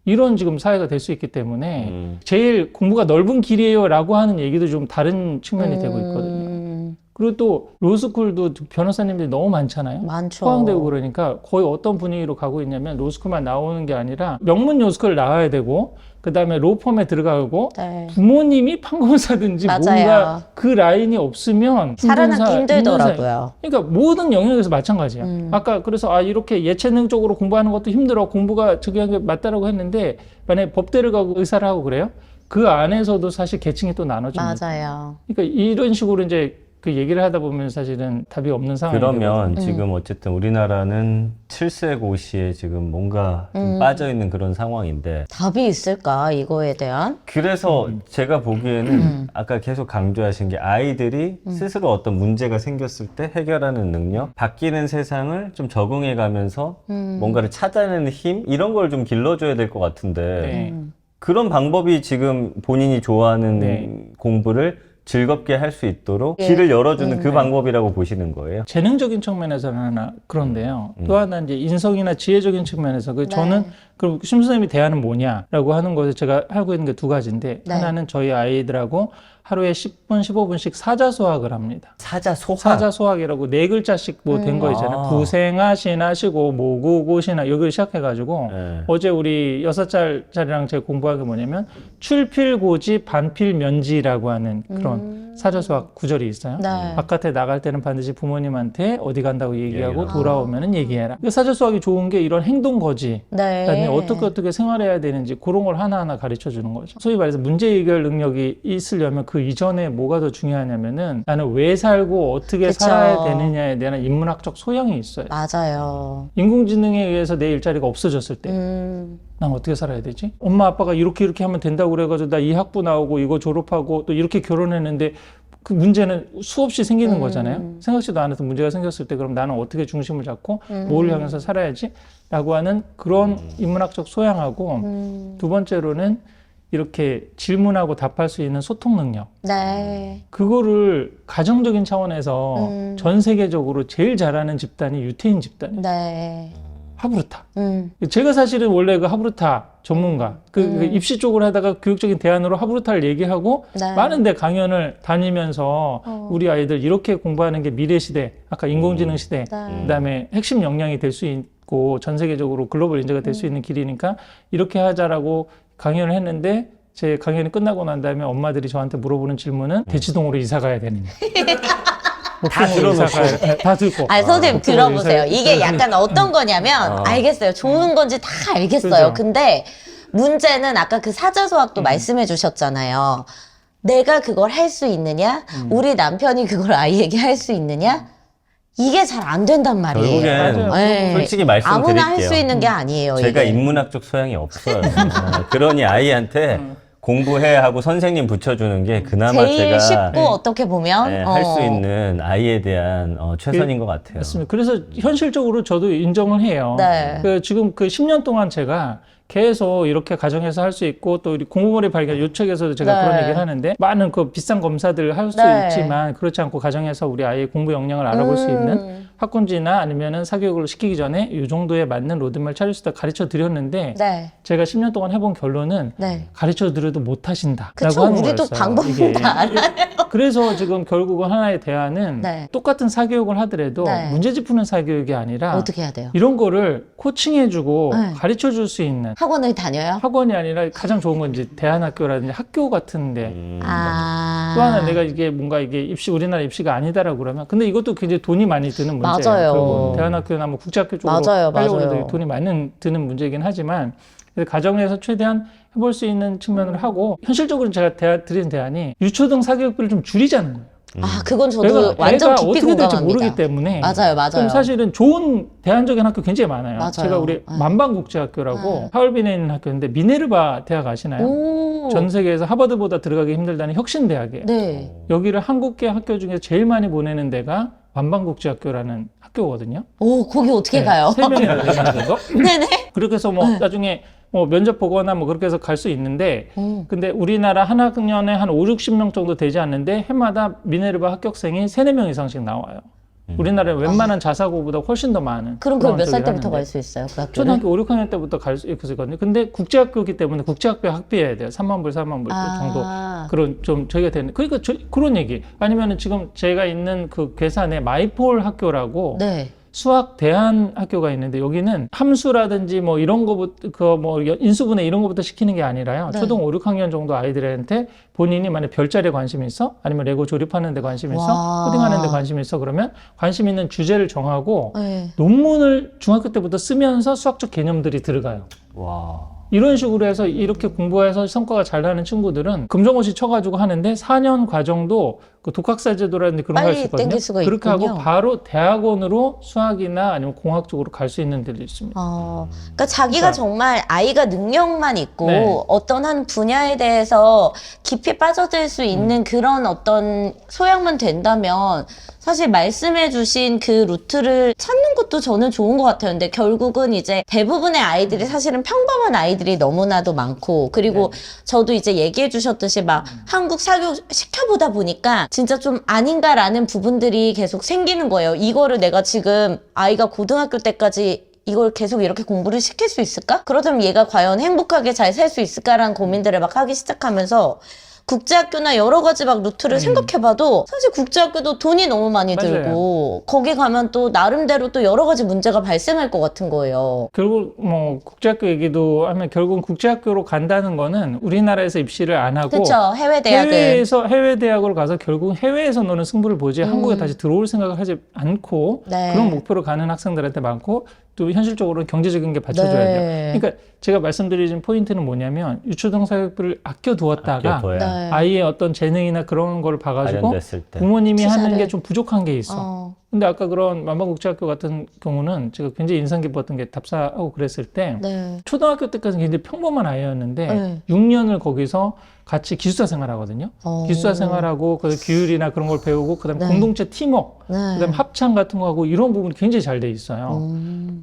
이런 지금 사회가 될 수 있기 때문에 제일 공부가 넓은 길이에요 라고 하는 얘기도 좀 다른 측면이 되고 있거든요. 그리고 또 로스쿨도 변호사님들이 너무 많잖아요. 많죠. 포항되고 그러니까 거의 어떤 분위기로 가고 있냐면 로스쿨만 나오는 게 아니라 명문 로스쿨 나와야 되고 그 다음에 로펌에 들어가고 네. 부모님이 판검사든지 맞아요. 뭔가 그 라인이 없으면 살아남기 힘들더라고요. 그러니까 모든 영역에서 마찬가지야. 아까 그래서 이렇게 예체능 쪽으로 공부하는 것도 힘들어. 공부가 저기 한 게 맞다라고 했는데 만약에 법대를 가고 의사를 하고 그래요? 그 안에서도 사실 계층이 또 나눠집니다. 맞아요. 그러니까 이런 식으로 이제 그 얘기를 하다 보면 사실은 답이 없는 상황이 그러면 되거든요. 지금 어쨌든 우리나라는 칠세고시에 지금 뭔가 좀 빠져 있는 그런 상황인데 답이 있을까 이거에 대한? 그래서 제가 보기에는 아까 계속 강조하신 게 아이들이 스스로 어떤 문제가 생겼을 때 해결하는 능력, 바뀌는 세상을 좀 적응해 가면서 뭔가를 찾아내는 힘 이런 걸 좀 길러줘야 될 것 같은데 네. 그런 방법이 지금 본인이 좋아하는 네. 공부를 즐겁게 할 수 있도록 길을 열어주는 그 방법이라고 보시는 거예요? 재능적인 측면에서는 하나 그런데요. 또 하나 이제 인성이나 지혜적인 측면에서 저는 그럼 심 선생님이 대안은 뭐냐라고 하는 것에 제가 하고 있는 게 두 가지인데 하나는 저희 아이들하고 하루에 10분, 15분씩 사자 수학을 합니다. 사자 소학? 사자 수학이라고 네 글자씩 뭐 된 거 있잖아요. 부생아, 신아, 시고, 모구고, 신아 여기를 시작해가지고 네. 어제 우리 6살짜리랑 제가 공부한 게 뭐냐면 출필고지 반필면지라고 하는 그런 사자 수학 구절이 있어요. 네. 바깥에 나갈 때는 반드시 부모님한테 어디 간다고 얘기하고 얘기하라. 돌아오면은 얘기해라. 사자 수학이 좋은 게 이런 행동 거지. 네. 그다음에 어떻게 생활해야 되는지 그런 걸 하나하나 가르쳐 주는 거죠. 소위 말해서 문제 해결 능력이 있으려면 그 이전에 뭐가 더 중요하냐면은 나는 왜 살고 어떻게 그쵸. 살아야 되느냐에 대한 인문학적 소양이 있어요. 맞아요. 인공지능에 의해서 내 일자리가 없어졌을 때 난 어떻게 살아야 되지? 엄마 아빠가 이렇게 하면 된다고 그래가지고 나 이 학부 나오고 이거 졸업하고 또 이렇게 결혼했는데 그 문제는 수없이 생기는 거잖아요. 생각지도 않았던 문제가 생겼을 때 그럼 나는 어떻게 중심을 잡고 뭘 향해서 살아야지? 라고 하는 그런 인문학적 소양하고 두 번째로는 이렇게 질문하고 답할 수 있는 소통 능력. 네. 그거를 가정적인 차원에서 전 세계적으로 제일 잘하는 집단이 유태인 집단이에요. 네. 하브르타. 제가 사실은 원래 그 하브르타 전문가, 그 입시 쪽으로 하다가 교육적인 대안으로 하브르타를 얘기하고 네. 많은 데 강연을 다니면서 우리 아이들 이렇게 공부하는 게 미래 시대, 아까 인공지능 시대, 그다음에 핵심 역량이 될 수 있고 전 세계적으로 글로벌 인재가 될 수 있는 길이니까 이렇게 하자라고 강연을 했는데 제 강연이 끝나고 난 다음에 엄마들이 저한테 물어보는 질문은 대치동으로 이사 가야 되느냐. 다 들어놓고. 다 듣고. 아니, 선생님 목표로 들어보세요. 이게 약간 어떤 거냐면, 알겠어요. 좋은 건지 다 알겠어요. 그죠. 근데 문제는 아까 그 사자소학도 말씀해 주셨잖아요. 내가 그걸 할 수 있느냐? 우리 남편이 그걸 아이에게 할 수 있느냐? 이게 잘 안 된단 말이에요. 결국엔 맞아요. 네. 솔직히 말씀드릴게요. 아무나 할 수 있는 게 아니에요. 제가 이게. 인문학적 소양이 없어요. 그러니 아이한테 공부해 하고 선생님 붙여주는 게 그나마 제일 제가 쉽고 어떻게 보면 할 수 있는 아이에 대한 최선인 것 같아요. 맞습니다. 그래서 현실적으로 저도 인정을 해요. 네. 지금 그 10년 동안 제가 계속 이렇게 가정에서 할 수 있고 또 우리 공부머리 발견 요책에서도 제가 네. 그런 얘기를 하는데 많은 그 비싼 검사들을 할 수 네. 있지만 그렇지 않고 가정에서 우리 아이의 공부 역량을 알아볼 수 있는 학군지나 아니면은 사교육을 시키기 전에 이 정도에 맞는 로드맵을 찾을 수 있다 가르쳐 드렸는데 네. 제가 10년 동안 해본 결론은 네. 가르쳐 드려도 못 하신다. 그쵸. 우리도 방법은 다 알아요. 그래서 지금 결국은 하나의 대안은 네. 똑같은 사교육을 하더라도 네. 문제집 푸는 사교육이 아니라 어떻게 해야 돼요? 이런 거를 코칭해주고 네. 가르쳐 줄 수 있는 학원을 다녀요? 학원이 아니라 가장 좋은 건 이제 대안학교라든지 학교 같은데 아. 또 하나 내가 이게 뭔가 이게 우리나라 입시가 아니다라고 그러면 근데 이것도 굉장히 돈이 많이 드는 문제예요. 맞아요. 결국은 대안학교나 뭐 국제학교 쪽으로 맞아요, 하려고 맞아요. 해도 돈이 많이 드는 문제이긴 하지만 그래서 가정에서 최대한 해볼 수 있는 측면으로 하고 현실적으로 제가 드린 대안이 유초등 사교육비를 좀 줄이자는 거예요. 아, 그건 저도 애가 완전 깊이 어떻게 될지 공감합니다. 모르기 때문에 맞아요, 맞아요. 그럼 사실은 좋은 대안적인 학교 굉장히 많아요. 맞아요. 제가 우리 네. 만방국제학교라고 하얼빈에 있는 학교인데 미네르바 대학 아시나요? 오. 전 세계에서 하버드보다 들어가기 힘들다는 혁신대학이에요. 네. 여기를 한국계 학교 중에 제일 많이 보내는 데가 만방국제학교라는 학교거든요. 오, 거기 어떻게 가요? 3명이나 되는 거. 네네. 그렇게 해서 뭐 나중에 뭐 면접 보거나 뭐 그렇게 해서 갈 수 있는데 근데 우리나라 한 학년에 한 5, 60명 정도 되지 않는데 해마다 미네르바 합격생이 3, 4명 이상씩 나와요. 우리나라에 웬만한 자사고보다 훨씬 더 많은. 그럼 그걸 그런 몇 살 쪽이 때부터 하는데. 갈 수 있어요? 그 학교를? 초등학교 5, 6학년 때부터 갈 수 있거든요. 근데 국제학교이기 때문에 국제학교에 학비해야 돼요. 3만 불, 4만 불 정도. 그런 좀 저희가 되는. 그러니까 그런 얘기. 아니면은 지금 제가 있는 그 괴산에 마이폴 학교라고 네. 수학 대안 학교가 있는데 여기는 함수라든지 뭐 이런 거부터 뭐 인수분해 이런 거부터 시키는 게 아니라요. 네. 초등 5, 6학년 정도 아이들한테 본인이 만약 별자리에 관심이 있어 아니면 레고 조립하는 데 관심이 있어 와. 코딩하는 데 관심이 있어 그러면 관심 있는 주제를 정하고 네. 논문을 중학교 때부터 쓰면서 수학적 개념들이 들어가요. 와. 이런 식으로 해서 이렇게 공부해서 성과가 잘 나는 친구들은 금정고시 쳐가지고 하는데 4년 과정도 그 독학사 제도라든지 그런 거 할 빨리 수 있거든요. 땡길 수가 그렇게 있군요. 하고 바로 대학원으로 수학이나 아니면 공학 쪽으로 갈 수 있는 데도 있습니다. 그러니까 자기가 정말 아이가 능력만 있고 네. 어떤 한 분야에 대해서 깊이 빠져들 수 있는 그런 어떤 소양만 된다면 사실 말씀해 주신 그 루트를 찾는 것도 저는 좋은 것 같아요. 근데 결국은 이제 대부분의 아이들이 사실은 평범한 아이들이 너무나도 많고 그리고 저도 이제 얘기해 주셨듯이 막 한국 사교육 시켜보다 보니까 진짜 좀 아닌가라는 부분들이 계속 생기는 거예요. 이거를 내가 지금 아이가 고등학교 때까지 이걸 계속 이렇게 공부를 시킬 수 있을까? 그러다면 얘가 과연 행복하게 잘 살 수 있을까라는 고민들을 막 하기 시작하면서 국제학교나 여러 가지 막 루트를 생각해봐도 사실 국제학교도 돈이 너무 많이 맞아요. 들고 거기 가면 또 나름대로 또 여러 가지 문제가 발생할 것 같은 거예요. 결국 뭐 국제학교 얘기도 하면 결국은 국제학교로 간다는 거는 우리나라에서 입시를 안 하고 그렇죠. 해외 대학은 해외 대학으로 가서 결국 해외에서 노는 승부를 보지 한국에 다시 들어올 생각을 하지 않고 네. 그런 목표로 가는 학생들한테 많고 또 현실적으로는 경제적인 게 받쳐줘야 네. 돼요. 그러니까 제가 말씀드린 포인트는 뭐냐면 유초등 사교육비를 아껴두었다가 아껴둬야 네. 아이의 어떤 재능이나 그런 걸 봐가지고 발현됐을 때. 부모님이 투자를. 하는 게 좀 부족한 게 있어. 어. 근데 아까 그런 만방국제학교 같은 경우는 제가 굉장히 인상 깊었던 게 답사하고 그랬을 때 네. 초등학교 때까지는 굉장히 평범한 아이였는데 네. 6년을 거기서 같이 기숙사 생활하거든요. 어. 기숙사 생활하고 그 규율이나 그런 걸 배우고 그다음에 네. 공동체 팀워크, 네. 그다음에 합창 같은 거 하고 이런 부분이 굉장히 잘 돼 있어요.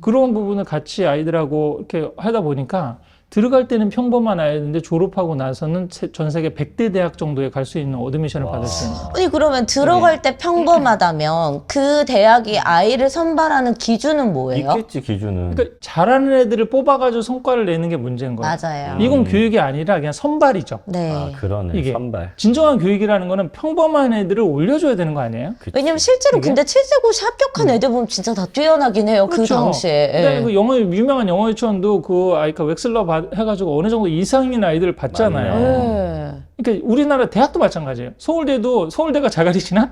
그런 부분을 같이 아이들하고 이렇게 하다 보니까 들어갈 때는 평범한 아이인데 졸업하고 나서는 전 세계 100대 대학 정도에 갈 수 있는 어드미션을 받을 수 있는. 아니 그러면 들어갈 때 평범하다면 그 대학이 아이를 선발하는 기준은 뭐예요? 있겠지 기준은. 그러니까 잘하는 애들을 뽑아가지고 성과를 내는 게 문제인 거예요. 맞아요. 이건 교육이 아니라 그냥 선발이죠. 네. 아 그러네. 이게. 선발. 진정한 교육이라는 거는 평범한 애들을 올려줘야 되는 거 아니에요? 그치. 왜냐면 실제로 이게? 근데 7세고시 합격한 애들 보면 진짜 다 뛰어나긴 해요. 그 당시에. 그다음에 예. 그 유명한 영어 유치원도 그 아이가 웩슬러 해가지고 어느 정도 이상인 아이들을 받잖아요. 맞네. 예. 그러니까 우리나라 대학도 마찬가지예요. 서울대가 자갈이지나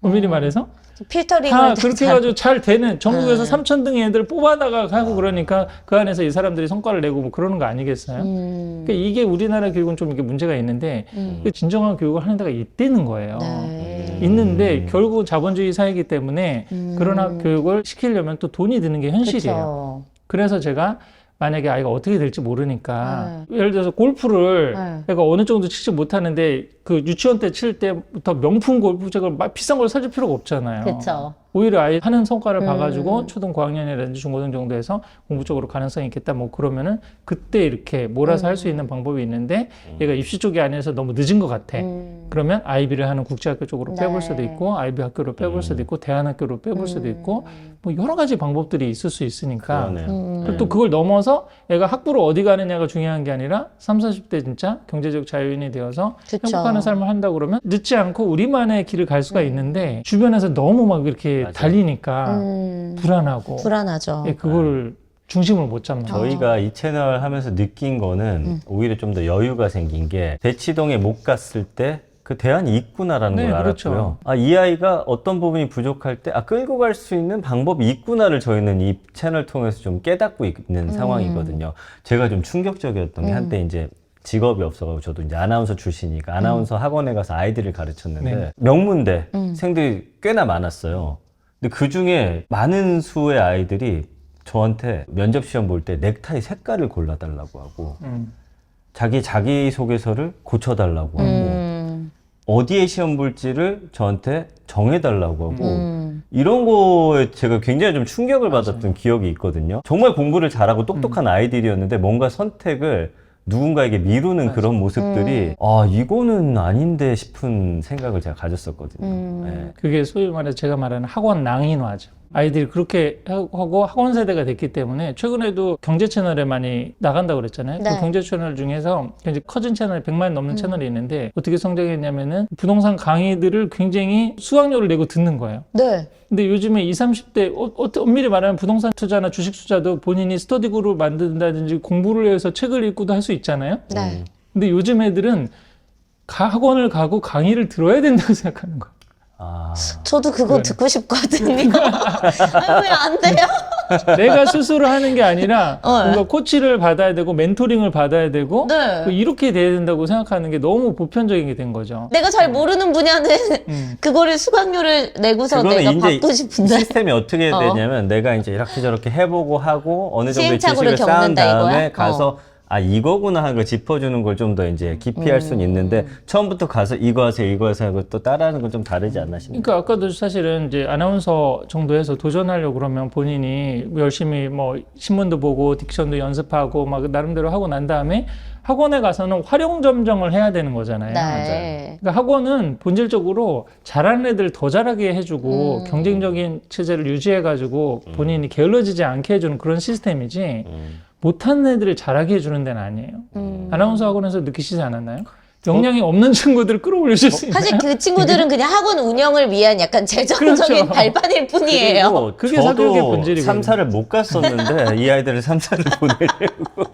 엄밀히 말해서 필터링을 다 다 그렇게 잘- 해가지고 잘 되는 전국에서 네. 3,000등 애들 뽑아다가 하고 그러니까 그 안에서 이 사람들이 성과를 내고 뭐 그러는 거 아니겠어요? 그러니까 이게 우리나라 교육은 좀 이게 문제가 있는데 그 진정한 교육을 하는 데가 있다는 거예요. 네. 있는데 결국 자본주의 사회이기 때문에 그런 학 교육을 시키려면 또 돈이 드는 게 현실이에요. 그쵸. 그래서 제가 만약에 아이가 어떻게 될지 모르니까 예를 들어서 골프를 애가 어느 정도 치지 못하는데 그 유치원 때 칠 때부터 명품 골프장을 막 비싼 걸 사줄 필요가 없잖아요. 그쵸. 오히려 아이 하는 성과를 봐가지고 초등 고학년이라든지 중고등 정도에서 공부 쪽으로 가능성이 있겠다 뭐 그러면은 그때 이렇게 몰아서 할 수 있는 방법이 있는데 얘가 입시 쪽이 아니어서 너무 늦은 것 같아. 그러면 아이비를 하는 국제학교 쪽으로 네. 빼볼 수도 있고 아이비 학교로 빼볼 수도 있고 대안학교로 빼볼 수도 있고 뭐 여러 가지 방법들이 있을 수 있으니까 그러네요. 그리고 또 그걸 넘어서 애가 학부로 어디 가느냐가 중요한 게 아니라 30, 40대 진짜 경제적 자유인이 되어서 그쵸. 행복하는 삶을 한다 그러면 늦지 않고 우리만의 길을 갈 수가 있는데 주변에서 너무 막 이렇게 맞아요. 달리니까 불안하고 불안하죠. 예, 그걸 중심을 못 잡는 거죠. 저희가 이 채널 하면서 느낀 거는 오히려 좀 더 여유가 생긴 게 대치동에 못 갔을 때 그 대안이 있구나라는 네, 걸 알았고요. 그렇죠. 아, 이 아이가 어떤 부분이 부족할 때 끌고 갈 수 있는 방법이 있구나를 저희는 이 채널 통해서 좀 깨닫고 있는 상황이거든요. 제가 좀 충격적이었던 게 한때 이제 직업이 없어가지고 저도 이제 아나운서 출신이니까 아나운서 학원에 가서 아이들을 가르쳤는데 네. 명문대 생들이 꽤나 많았어요. 근데 그 중에 많은 수의 아이들이 저한테 면접 시험 볼 때 넥타이 색깔을 골라달라고 하고 자기소개서를 고쳐달라고 하고 어디에 시험 볼지를 저한테 정해달라고 하고 이런 거에 제가 굉장히 좀 충격을 받았던 기억이 있거든요. 정말 공부를 잘하고 똑똑한 아이들이었는데 뭔가 선택을 누군가에게 미루는 그런 모습들이 아 이거는 아닌데 싶은 생각을 제가 가졌었거든요. 네. 그게 소위 말해서 제가 말하는 학원 낭인화죠. 아이들이 그렇게 하고 학원 세대가 됐기 때문에 최근에도 경제 채널에 많이 나간다고 그랬잖아요. 네. 그 경제 채널 중에서 굉장히 커진 채널이 100만 넘는 채널이 있는데 어떻게 성장했냐면은 부동산 강의들을 굉장히 수강료를 내고 듣는 거예요. 네. 근데 요즘에 20, 30대 엄밀히 말하면 부동산 투자나 주식 투자도 본인이 스터디 그룹을 만든다든지 공부를 해서 책을 읽고도 할 수 있잖아요. 네. 근데 요즘 애들은 학원을 가고 강의를 들어야 된다고 생각하는 거예요. 아, 저도 그거 듣고 싶거든요. 왜 안 돼요? 내가 스스로 하는 게 아니라 네. 뭔가 코치를 받아야 되고 멘토링을 받아야 되고 네. 이렇게 돼야 된다고 생각하는 게 너무 보편적인 게 된 거죠. 내가 잘 모르는 분야는 그거를 수강료를 내고서 그거는 내가 이제 받고 싶은데. 시스템이 어떻게 되냐면 내가 이제 이렇게 저렇게 해보고 하고 어느 정도의 시행착오를 지식을 쌓은 겪는다, 다음에 이거야? 가서 아 이거구나 하는 걸 짚어주는 걸 좀 더 이제 깊이 할 수는 있는데 처음부터 가서 이거 하세요 이거 하세요 하고 또 따라하는 건 좀 다르지 않나 싶네요. 그러니까 아까도 사실은 이제 아나운서 정도에서 도전하려고 그러면 본인이 열심히 뭐 신문도 보고 딕션도 연습하고 막 나름대로 하고 난 다음에 학원에 가서는 활용 점정을 해야 되는 거잖아요. 네. 그러니까 학원은 본질적으로 잘하는 애들 더 잘하게 해주고 경쟁적인 체제를 유지해가지고 본인이 게을러지지 않게 해주는 그런 시스템이지 못하는 애들을 잘하게 해주는 데는 아니에요. 아나운서 학원에서 느끼시지 않았나요? 역량이 없는 친구들을 끌어올려줄 수 있나요? 사실 그 친구들은 그냥 학원 운영을 위한 약간 재정적인 그렇죠. 발판일 뿐이에요. 그리고 그게 사교육의 저도 본질이거든요. 3사를 못 갔었는데 이 아이들을 3사를 보내려고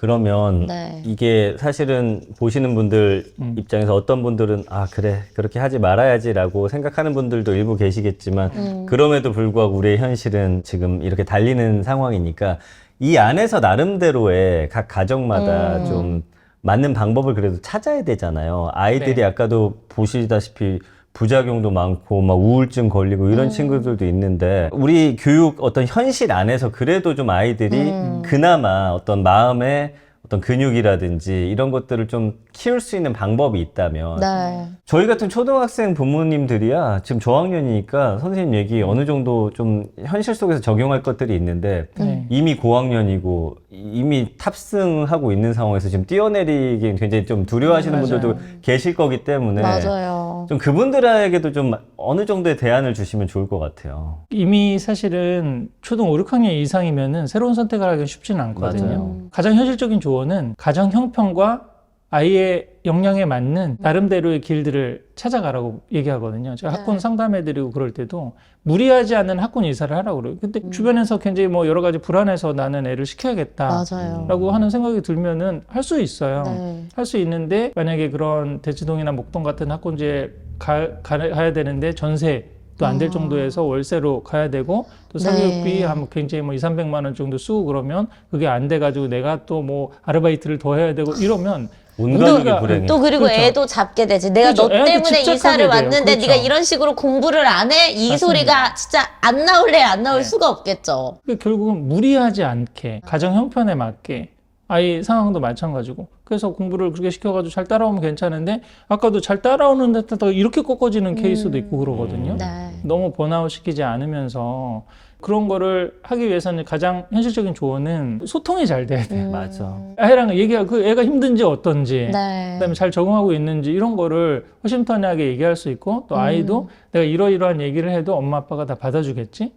그러면 네. 이게 사실은 보시는 분들 입장에서 어떤 분들은 아 그래 그렇게 하지 말아야지라고 생각하는 분들도 일부 계시겠지만 그럼에도 불구하고 우리의 현실은 지금 이렇게 달리는 상황이니까 이 안에서 나름대로의 각 가정마다 좀 맞는 방법을 그래도 찾아야 되잖아요. 아이들이 네. 아까도 보시다시피 부작용도 많고 막 우울증 걸리고 이런 친구들도 있는데 우리 교육 어떤 현실 안에서 그래도 좀 아이들이 그나마 어떤 마음의 어떤 근육이라든지 이런 것들을 좀 키울 수 있는 방법이 있다면 네. 저희 같은 초등학생 부모님들이야 지금 저학년이니까 선생님 얘기 어느 정도 좀 현실 속에서 적용할 것들이 있는데 네. 이미 고학년이고 이미 탑승하고 있는 상황에서 지금 뛰어내리기 굉장히 좀 두려워하시는 맞아요. 분들도 계실 거기 때문에 맞아요. 좀 그분들에게도 좀 어느 정도의 대안을 주시면 좋을 것 같아요. 이미 사실은 초등 5, 6학년 이상이면은 새로운 선택을 하기가 쉽지는 않거든요. 맞아요. 가장 현실적인 조언은 가정 형편과 아이의 역량에 맞는 나름대로의 길들을 찾아가라고 얘기하거든요. 제가 학군 상담해드리고 그럴 때도 무리하지 않는 학군 이사를 하라고 그래요. 근데 주변에서 굉장히 뭐 여러 가지 불안해서 나는 애를 시켜야겠다. 맞아요. 라고 하는 생각이 들면은 할 수 있어요. 네. 할 수 있는데 만약에 그런 대치동이나 목동 같은 학군지에 가야 되는데 전세도 안 될 정도에서 월세로 가야 되고 또 사교육비 네. 한 굉장히 뭐 2, 300만 원 정도 쓰고 그러면 그게 안 돼가지고 내가 또 뭐 아르바이트를 더 해야 되고 이러면 온 가족이 불행해. 또 그리고 그렇죠. 애도 잡게 되지. 내가 그렇죠. 너 애한테 때문에 집착하게 이사를 돼요. 왔는데 그렇죠. 네가 이런 식으로 공부를 안 해? 이 맞습니다. 소리가 진짜 안 나올래 안 나올 수가 없겠죠. 그러니까 결국은 무리하지 않게 가정 형편에 맞게 아이 상황도 마찬가지고 그래서 공부를 그렇게 시켜가지고 잘 따라오면 괜찮은데 아까도 잘 따라오는 데다가 이렇게 꺾어지는 케이스도 있고 그러거든요. 네. 너무 번아웃 시키지 않으면서 그런 거를 하기 위해서는 가장 현실적인 조언은 소통이 잘 돼야 돼요. 맞아. 아이랑 얘기하고 그 애가 힘든지 어떤지 네. 그다음에 잘 적응하고 있는지 이런 거를 허심탄회하게 얘기할 수 있고 또 아이도 내가 이러이러한 얘기를 해도 엄마 아빠가 다 받아주겠지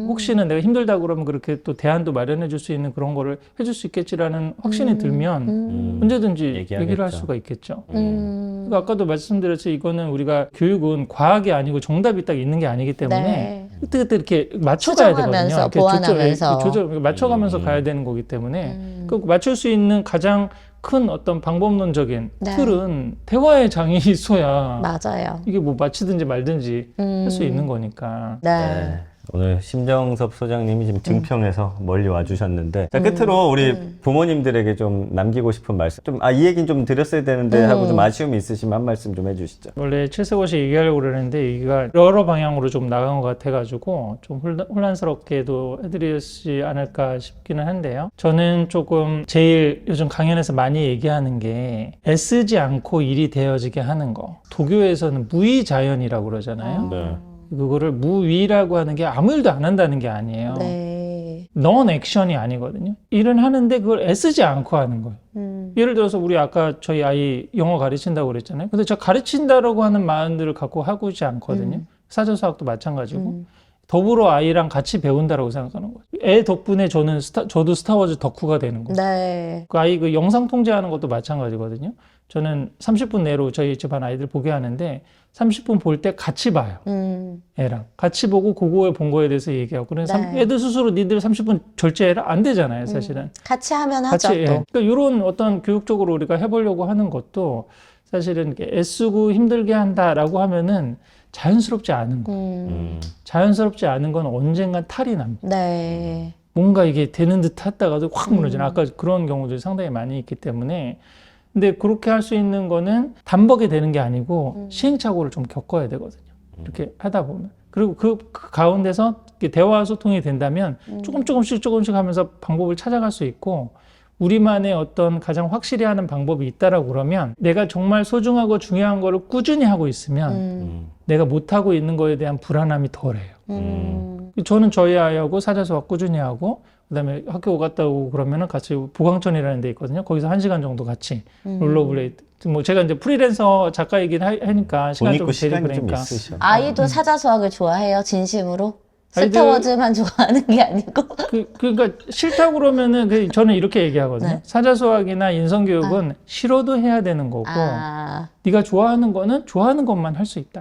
혹시는 내가 힘들다 그러면 그렇게 또 대안도 마련해 줄 수 있는 그런 거를 해줄 수 있겠지라는 확신이 들면 언제든지 얘기하겠죠. 얘기를 할 수가 있겠죠. 음. 그러니까 아까도 말씀드렸듯이 이거는 우리가 교육은 과학이 아니고 정답이 딱 있는 게 아니기 때문에 네. 그때그때 이렇게 맞춰가야 되거든요. 수정하면서, 이렇게 보완하면서. 맞춰가면서 가야 되는 거기 때문에 그 맞출 수 있는 가장 큰 어떤 방법론적인 네. 틀은 대화의 장이 있어야 맞아요. 이게 뭐 맞히든지 말든지 할 수 있는 거니까. 네. 네. 오늘 심정섭 소장님이 지금 증평에서 멀리 와주셨는데 자 끝으로 우리 부모님들에게 좀 남기고 싶은 말씀 좀 이 얘기는 좀 드렸어야 되는데 하고 좀 아쉬움이 있으시면 한 말씀 좀 해주시죠. 원래 7세5시 얘기하려고 그러는데 얘기가 여러 방향으로 좀 나간 것 같아가지고 좀 혼란스럽게도 해드리지 않을까 싶기는 한데요. 저는 조금 제일 요즘 강연에서 많이 얘기하는 게 애쓰지 않고 일이 되어지게 하는 거. 도교에서는 무의자연이라고 그러잖아요. 네. 그거를 무위라고 하는 게 아무 일도 안 한다는 게 아니에요. 네. non 액션이 아니거든요. 일은 하는데 그걸 애쓰지 않고 하는 거예요. 예를 들어서 우리 아까 저희 아이 영어 가르친다고 그랬잖아요. 근데 저 가르친다라고 하는 마음들을 갖고 하고 있지 않거든요. 사전수학도 마찬가지고. 더불어 아이랑 같이 배운다라고 생각하는 거예요. 애 덕분에 저도 스타워즈 덕후가 되는 거예요. 네. 그 아이 그 영상 통제하는 것도 마찬가지거든요. 저는 30분 내로 저희 집안 아이들 보게 하는데 30분 볼 때 같이 봐요. 애랑 같이 보고 그거에 본 거에 대해서 얘기하고 그래서 네. 애들 스스로 니들 30분 절제해라 안 되잖아요, 사실은. 같이 하면 같이 하죠. 또. 그러니까 이런 어떤 교육적으로 우리가 해보려고 하는 것도 사실은 이렇게 애쓰고 힘들게 한다라고 하면은 자연스럽지 않은 거. 자연스럽지 않은 건 언젠간 탈이 납니다. 네. 뭔가 이게 되는 듯 했다가도 확 무너지는 아까 그런 경우들이 상당히 많이 있기 때문에 근데 그렇게 할 수 있는 거는 단번에 되는 게 아니고 시행착오를 좀 겪어야 되거든요. 이렇게 하다 보면. 그리고 그 가운데서 이렇게 대화 소통이 된다면 조금씩 하면서 방법을 찾아갈 수 있고 우리만의 어떤 가장 확실히 하는 방법이 있다라고 그러면 내가 정말 소중하고 중요한 거를 꾸준히 하고 있으면 내가 못하고 있는 거에 대한 불안함이 덜해요. 저는 저희 아이하고 사자수학 꾸준히 하고 그다음에 학교 갔다 오고 그러면은 같이 보강천이라는 데 있거든요. 거기서 1시간 정도 같이 롤러블레이드. 뭐 제가 이제 프리랜서 작가이긴 하니까 시간 좀 돈 있고 시간이 좀 되니까. 있으셔. 아이도 사자수학을 좋아해요, 진심으로? 아이들- 스타워즈만 좋아하는 게 아니고. 그러니까 싫다고 그러면은 저는 이렇게 얘기하거든요. 네. 사자수학이나 인성교육은 싫어도 해야 되는 거고 아. 네가 좋아하는 거는 좋아하는 것만 할 수 있다.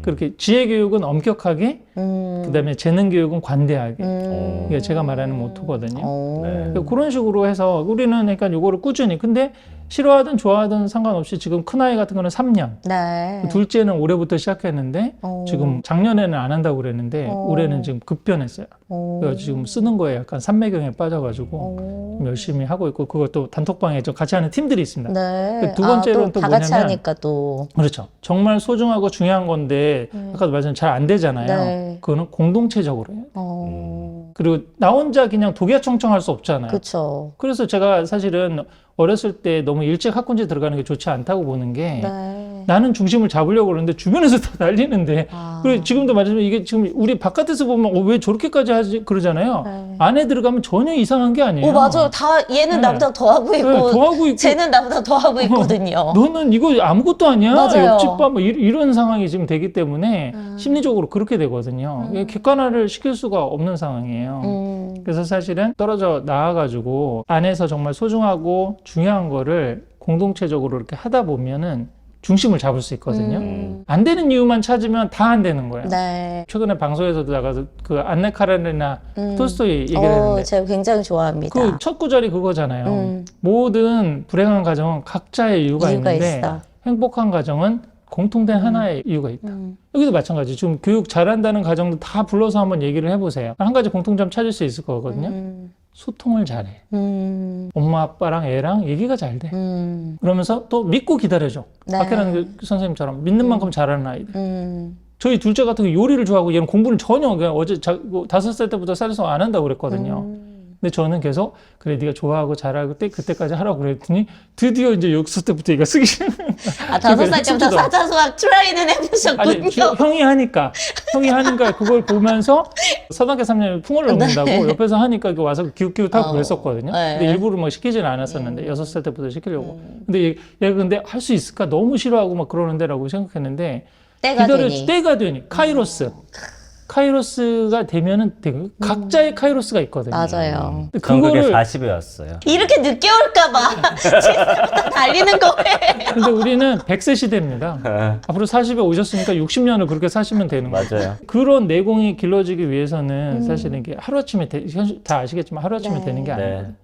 그렇게 지혜교육은 엄격하게 그다음에 재능교육은 관대하게 이게 제가 말하는 모토거든요. 네. 그러니까 그런 식으로 해서 우리는 그러니까 이거를 꾸준히 근데 싫어하든 좋아하든 상관없이 지금 큰아이 같은 거는 3년 네. 둘째는 올해부터 시작했는데 지금 작년에는 안 한다고 그랬는데 올해는 지금 급변했어요. 그래서 지금 쓰는 거에 약간 삼매경에 빠져가지고 좀 열심히 하고 있고 그것도 단톡방에 좀 같이 하는 팀들이 있습니다. 네. 두 번째로는 또 다 같이 뭐냐면 하니까 또. 그렇죠. 정말 소중하고 중요한 건데 아까도 말했지만 잘 안 되잖아요. 네. 그거는 공동체적으로 해요. 그리고 나 혼자 그냥 독야청청할 수 없잖아요. 그렇죠. 그래서 제가 사실은 어렸을 때 너무 일찍 학군지에 들어가는 게 좋지 않다고 보는 게 네. 나는 중심을 잡으려고 그러는데 주변에서 다 난리는데 아. 그리고 지금도 말하자면 이게 지금 우리 바깥에서 보면 왜 저렇게까지 하지 그러잖아요. 네. 안에 들어가면 전혀 이상한 게 아니에요. 맞아요. 다 얘는 네. 나보다 더 하고 있고, 네, 더 하고 있고 쟤는 나보다 더 하고 있거든요. 너는 이거 아무것도 아니야. 맞아요. 옆집 봐. 뭐 이런 상황이 지금 되기 때문에 심리적으로 그렇게 되거든요. 이게 객관화를 시킬 수가 없는 상황이에요. 그래서 사실은 떨어져 나와가지고 안에서 정말 소중하고 중요한 거를 공동체적으로 이렇게 하다 보면은 중심을 잡을 수 있거든요. 안 되는 이유만 찾으면 다 안 되는 거예요. 네. 최근에 방송에서도 나가서 그 안네 카레니나 톨스토이 얘기를 했는데 제가 굉장히 좋아합니다. 그 첫 구절이 그거잖아요. 모든 불행한 가정은 각자의 이유가 있는데 있어. 행복한 가정은 공통된 하나의 이유가 있다. 여기도 마찬가지. 지금 교육 잘한다는 가정도 다 불러서 한번 얘기를 해보세요. 한 가지 공통점 찾을 수 있을 거거든요. 소통을 잘해. 엄마 아빠랑 애랑 얘기가 잘 돼. 그러면서 또 믿고 기다려줘. 네. 박혜란 선생님처럼 믿는 만큼 잘하는 아이들. 저희 둘째 같은 경우 요리를 좋아하고 얘는 공부를 전혀 그냥 어제 5살 때부터 쌀수 안 한다고 그랬거든요. 근데 저는 계속 그래 네가 좋아하고 잘하고 그때까지 하라고 그랬더니 드디어 이제 6살 때부터 얘가 쓰기 시작. 아, 5살 때부터 사자수학 트라이는 아니 해보셨군요. 형이 하니까 그걸 보면서 서당계 3년에 풍어를 넣는다고 옆에서 하니까 와서 기웃기웃하고 그랬었거든요. 네. 근데 일부러 막 시키지는 않았었는데 6살 때부터 시키려고. 근데 얘가 근데 할 수 있을까? 너무 싫어하고 막 그러는데라고 생각했는데 때가 되니 카이로스가 되면은 되게 각자의 카이로스가 있거든요. 맞아요. 근데 전 그게 그거를 40에 왔어요. 이렇게 늦게 올까봐 7세부터 달리는 거예요. 근데 우리는 100세 시대입니다. 앞으로 40에 오셨으니까 60년을 그렇게 사시면 되는 거예요. 맞아요. 그런 내공이 길러지기 위해서는 사실은 이게 하루아침에 다 아시겠지만 하루아침에 네. 되는 게 네. 아니거든요.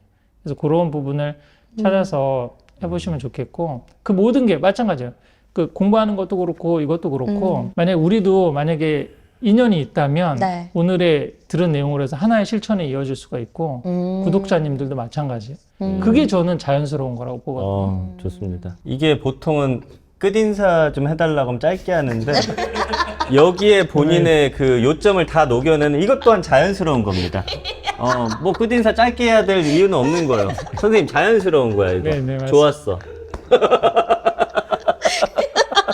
그래서 그런 부분을 찾아서 해보시면 좋겠고 그 모든 게 마찬가지예요. 그 공부하는 것도 그렇고 이것도 그렇고 만약에 인연이 있다면 네. 오늘의 들은 내용으로 해서 하나의 실천에 이어질 수가 있고 구독자님들도 마찬가지. 그게 저는 자연스러운 거라고 보거든요. 좋습니다. 이게 보통은 끝인사 좀 해달라고 하면 짧게 하는데 여기에 본인의 그 요점을 다 녹여내는 이것 또한 자연스러운 겁니다. 뭐 끝인사 짧게 해야 될 이유는 없는 거예요. 선생님 자연스러운 거야 이거. 네, 맞습니다. 좋았어.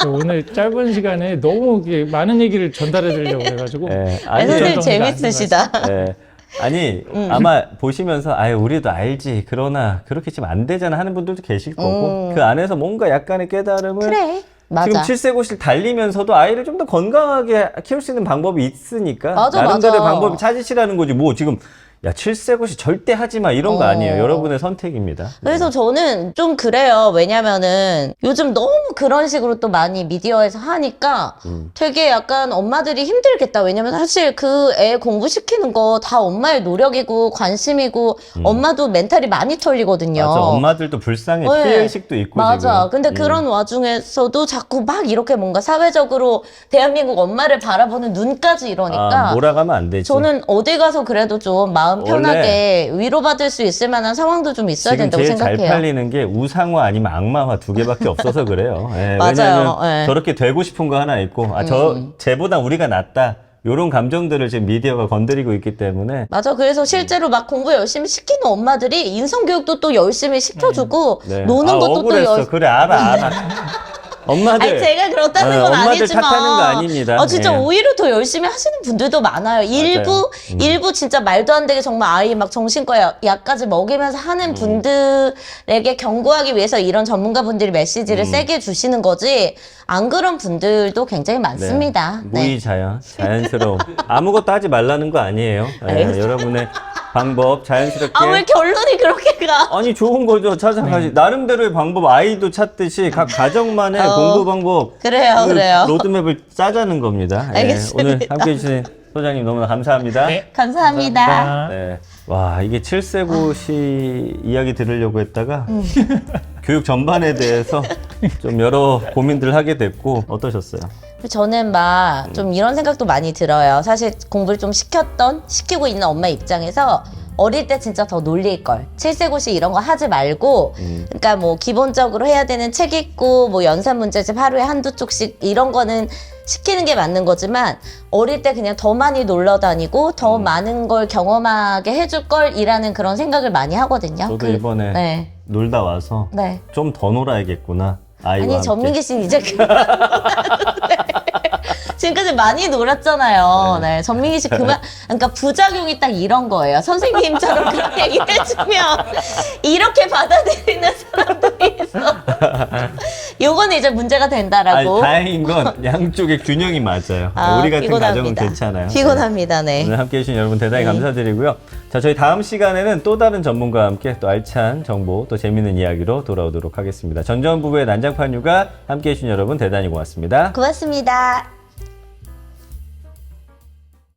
오늘 짧은 시간에 너무 많은 얘기를 전달해 드리려고 해가지고. 네, 아니, 선생님 재밌으시다. 네. 아니 아마 보시면서 아유 우리도 알지 그러나 그렇게 지금 안 되잖아 하는 분들도 계실 거고 그 안에서 뭔가 약간의 깨달음을 그래. 맞아. 지금 7세고시를 달리면서도 아이를 좀 더 건강하게 키울 수 있는 방법이 있으니까 맞아, 나름대로의 맞아. 방법을 찾으시라는 거지 뭐 지금 야 7세고시 절대 하지 마 이런 거 아니에요. 여러분의 선택입니다. 그래서 저는 좀 그래요. 왜냐면은 요즘 너무 그런 식으로 또 많이 미디어에서 하니까 되게 약간 엄마들이 힘들겠다. 왜냐면 사실 그 애 공부시키는 거 다 엄마의 노력이고 관심이고 엄마도 멘탈이 많이 털리거든요. 맞아 엄마들도 불쌍해 네. 피해의식도 있고 맞아. 지금. 근데 그런 와중에서도 자꾸 막 이렇게 뭔가 사회적으로 대한민국 엄마를 바라보는 눈까지 이러니까 몰아가면 안 되지. 저는 어디 가서 그래도 좀 마음 편하게 위로받을 수 있을 만한 상황도 좀 있어야 지금 된다고 제일 생각해요. 잘 팔리는 게 우상화 아니면 악마화 두 개밖에 없어서 그래요. 예, 맞아요. 왜냐하면 예. 저렇게 되고 싶은 거 하나 있고 쟤보다 우리가 낫다. 이런 감정들을 지금 미디어가 건드리고 있기 때문에 맞아. 그래서 실제로 막 공부 열심히 시키는 엄마들이 인성교육도 또 열심히 시켜주고 네. 노는 것도 또 억울했어. 그래 알아. 엄마들 아니 제가 그렇다는 건 엄마들 아니지만 탓하는 거 아닙니다. 진짜 예. 오히려 더 열심히 하시는 분들도 많아요. 일부 진짜 말도 안 되게 정말 아이 막 정신과 약까지 먹이면서 하는 분들에게 경고하기 위해서 이런 전문가분들이 메시지를 세게 주시는 거지 안 그런 분들도 굉장히 많습니다. 네. 무의자연, 자연스러움. 아무것도 하지 말라는 거 아니에요. 예, 알겠습니다. 여러분의 방법 자연스럽게. 아 왜 결론이 그렇게 가? 아니 좋은 거죠. 찾아가지. 나름대로의 방법 아이도 찾듯이 각 가정만의 공부 방법 그래요, 그래요. 로드맵을 짜자는 겁니다. 예, 알겠습니다. 오늘 함께해 주신 소장님 너무나 감사합니다. 네. 감사합니다. 네. 와 이게 7세고시 이야기 들으려고 했다가 교육 전반에 대해서 좀 여러 고민들을 하게 됐고 어떠셨어요? 저는 막 좀 이런 생각도 많이 들어요. 사실 공부를 좀 시키고 있는 엄마 입장에서 어릴 때 진짜 더 놀릴 걸. 7세고시 이런 거 하지 말고, 그러니까 뭐 기본적으로 해야 되는 책 읽고, 뭐 연산 문제집 하루에 한두 쪽씩 이런 거는 시키는 게 맞는 거지만 어릴 때 그냥 더 많이 놀러 다니고 더 많은 걸 경험하게 해줄 걸이라는 그런 생각을 많이 하거든요. 저도 이번에 네. 놀다 와서 네. 좀 더 놀아야겠구나. 아이와 아니 함께. 전민기 씨는 이제 지금까지 많이 놀았잖아요. 네, 전민기 씨 그만. 그러니까 부작용이 딱 이런 거예요. 선생님처럼 그렇게 얘기를 해주면 이렇게 받아들이는 사람들이 있어. 요거는 이제 문제가 된다라고. 아니, 다행인 건 양쪽의 균형이 맞아요. 우리 같은 피곤합니다. 가정은 괜찮아요. 피곤합니다. 네. 오늘 함께 해주신 여러분 대단히 감사드리고요. 자, 저희 다음 시간에는 또 다른 전문가와 함께 또 알찬 정보, 또 재밌는 이야기로 돌아오도록 하겠습니다. 전전 부부의 난장판 육아 함께 해주신 여러분 대단히 고맙습니다. 고맙습니다.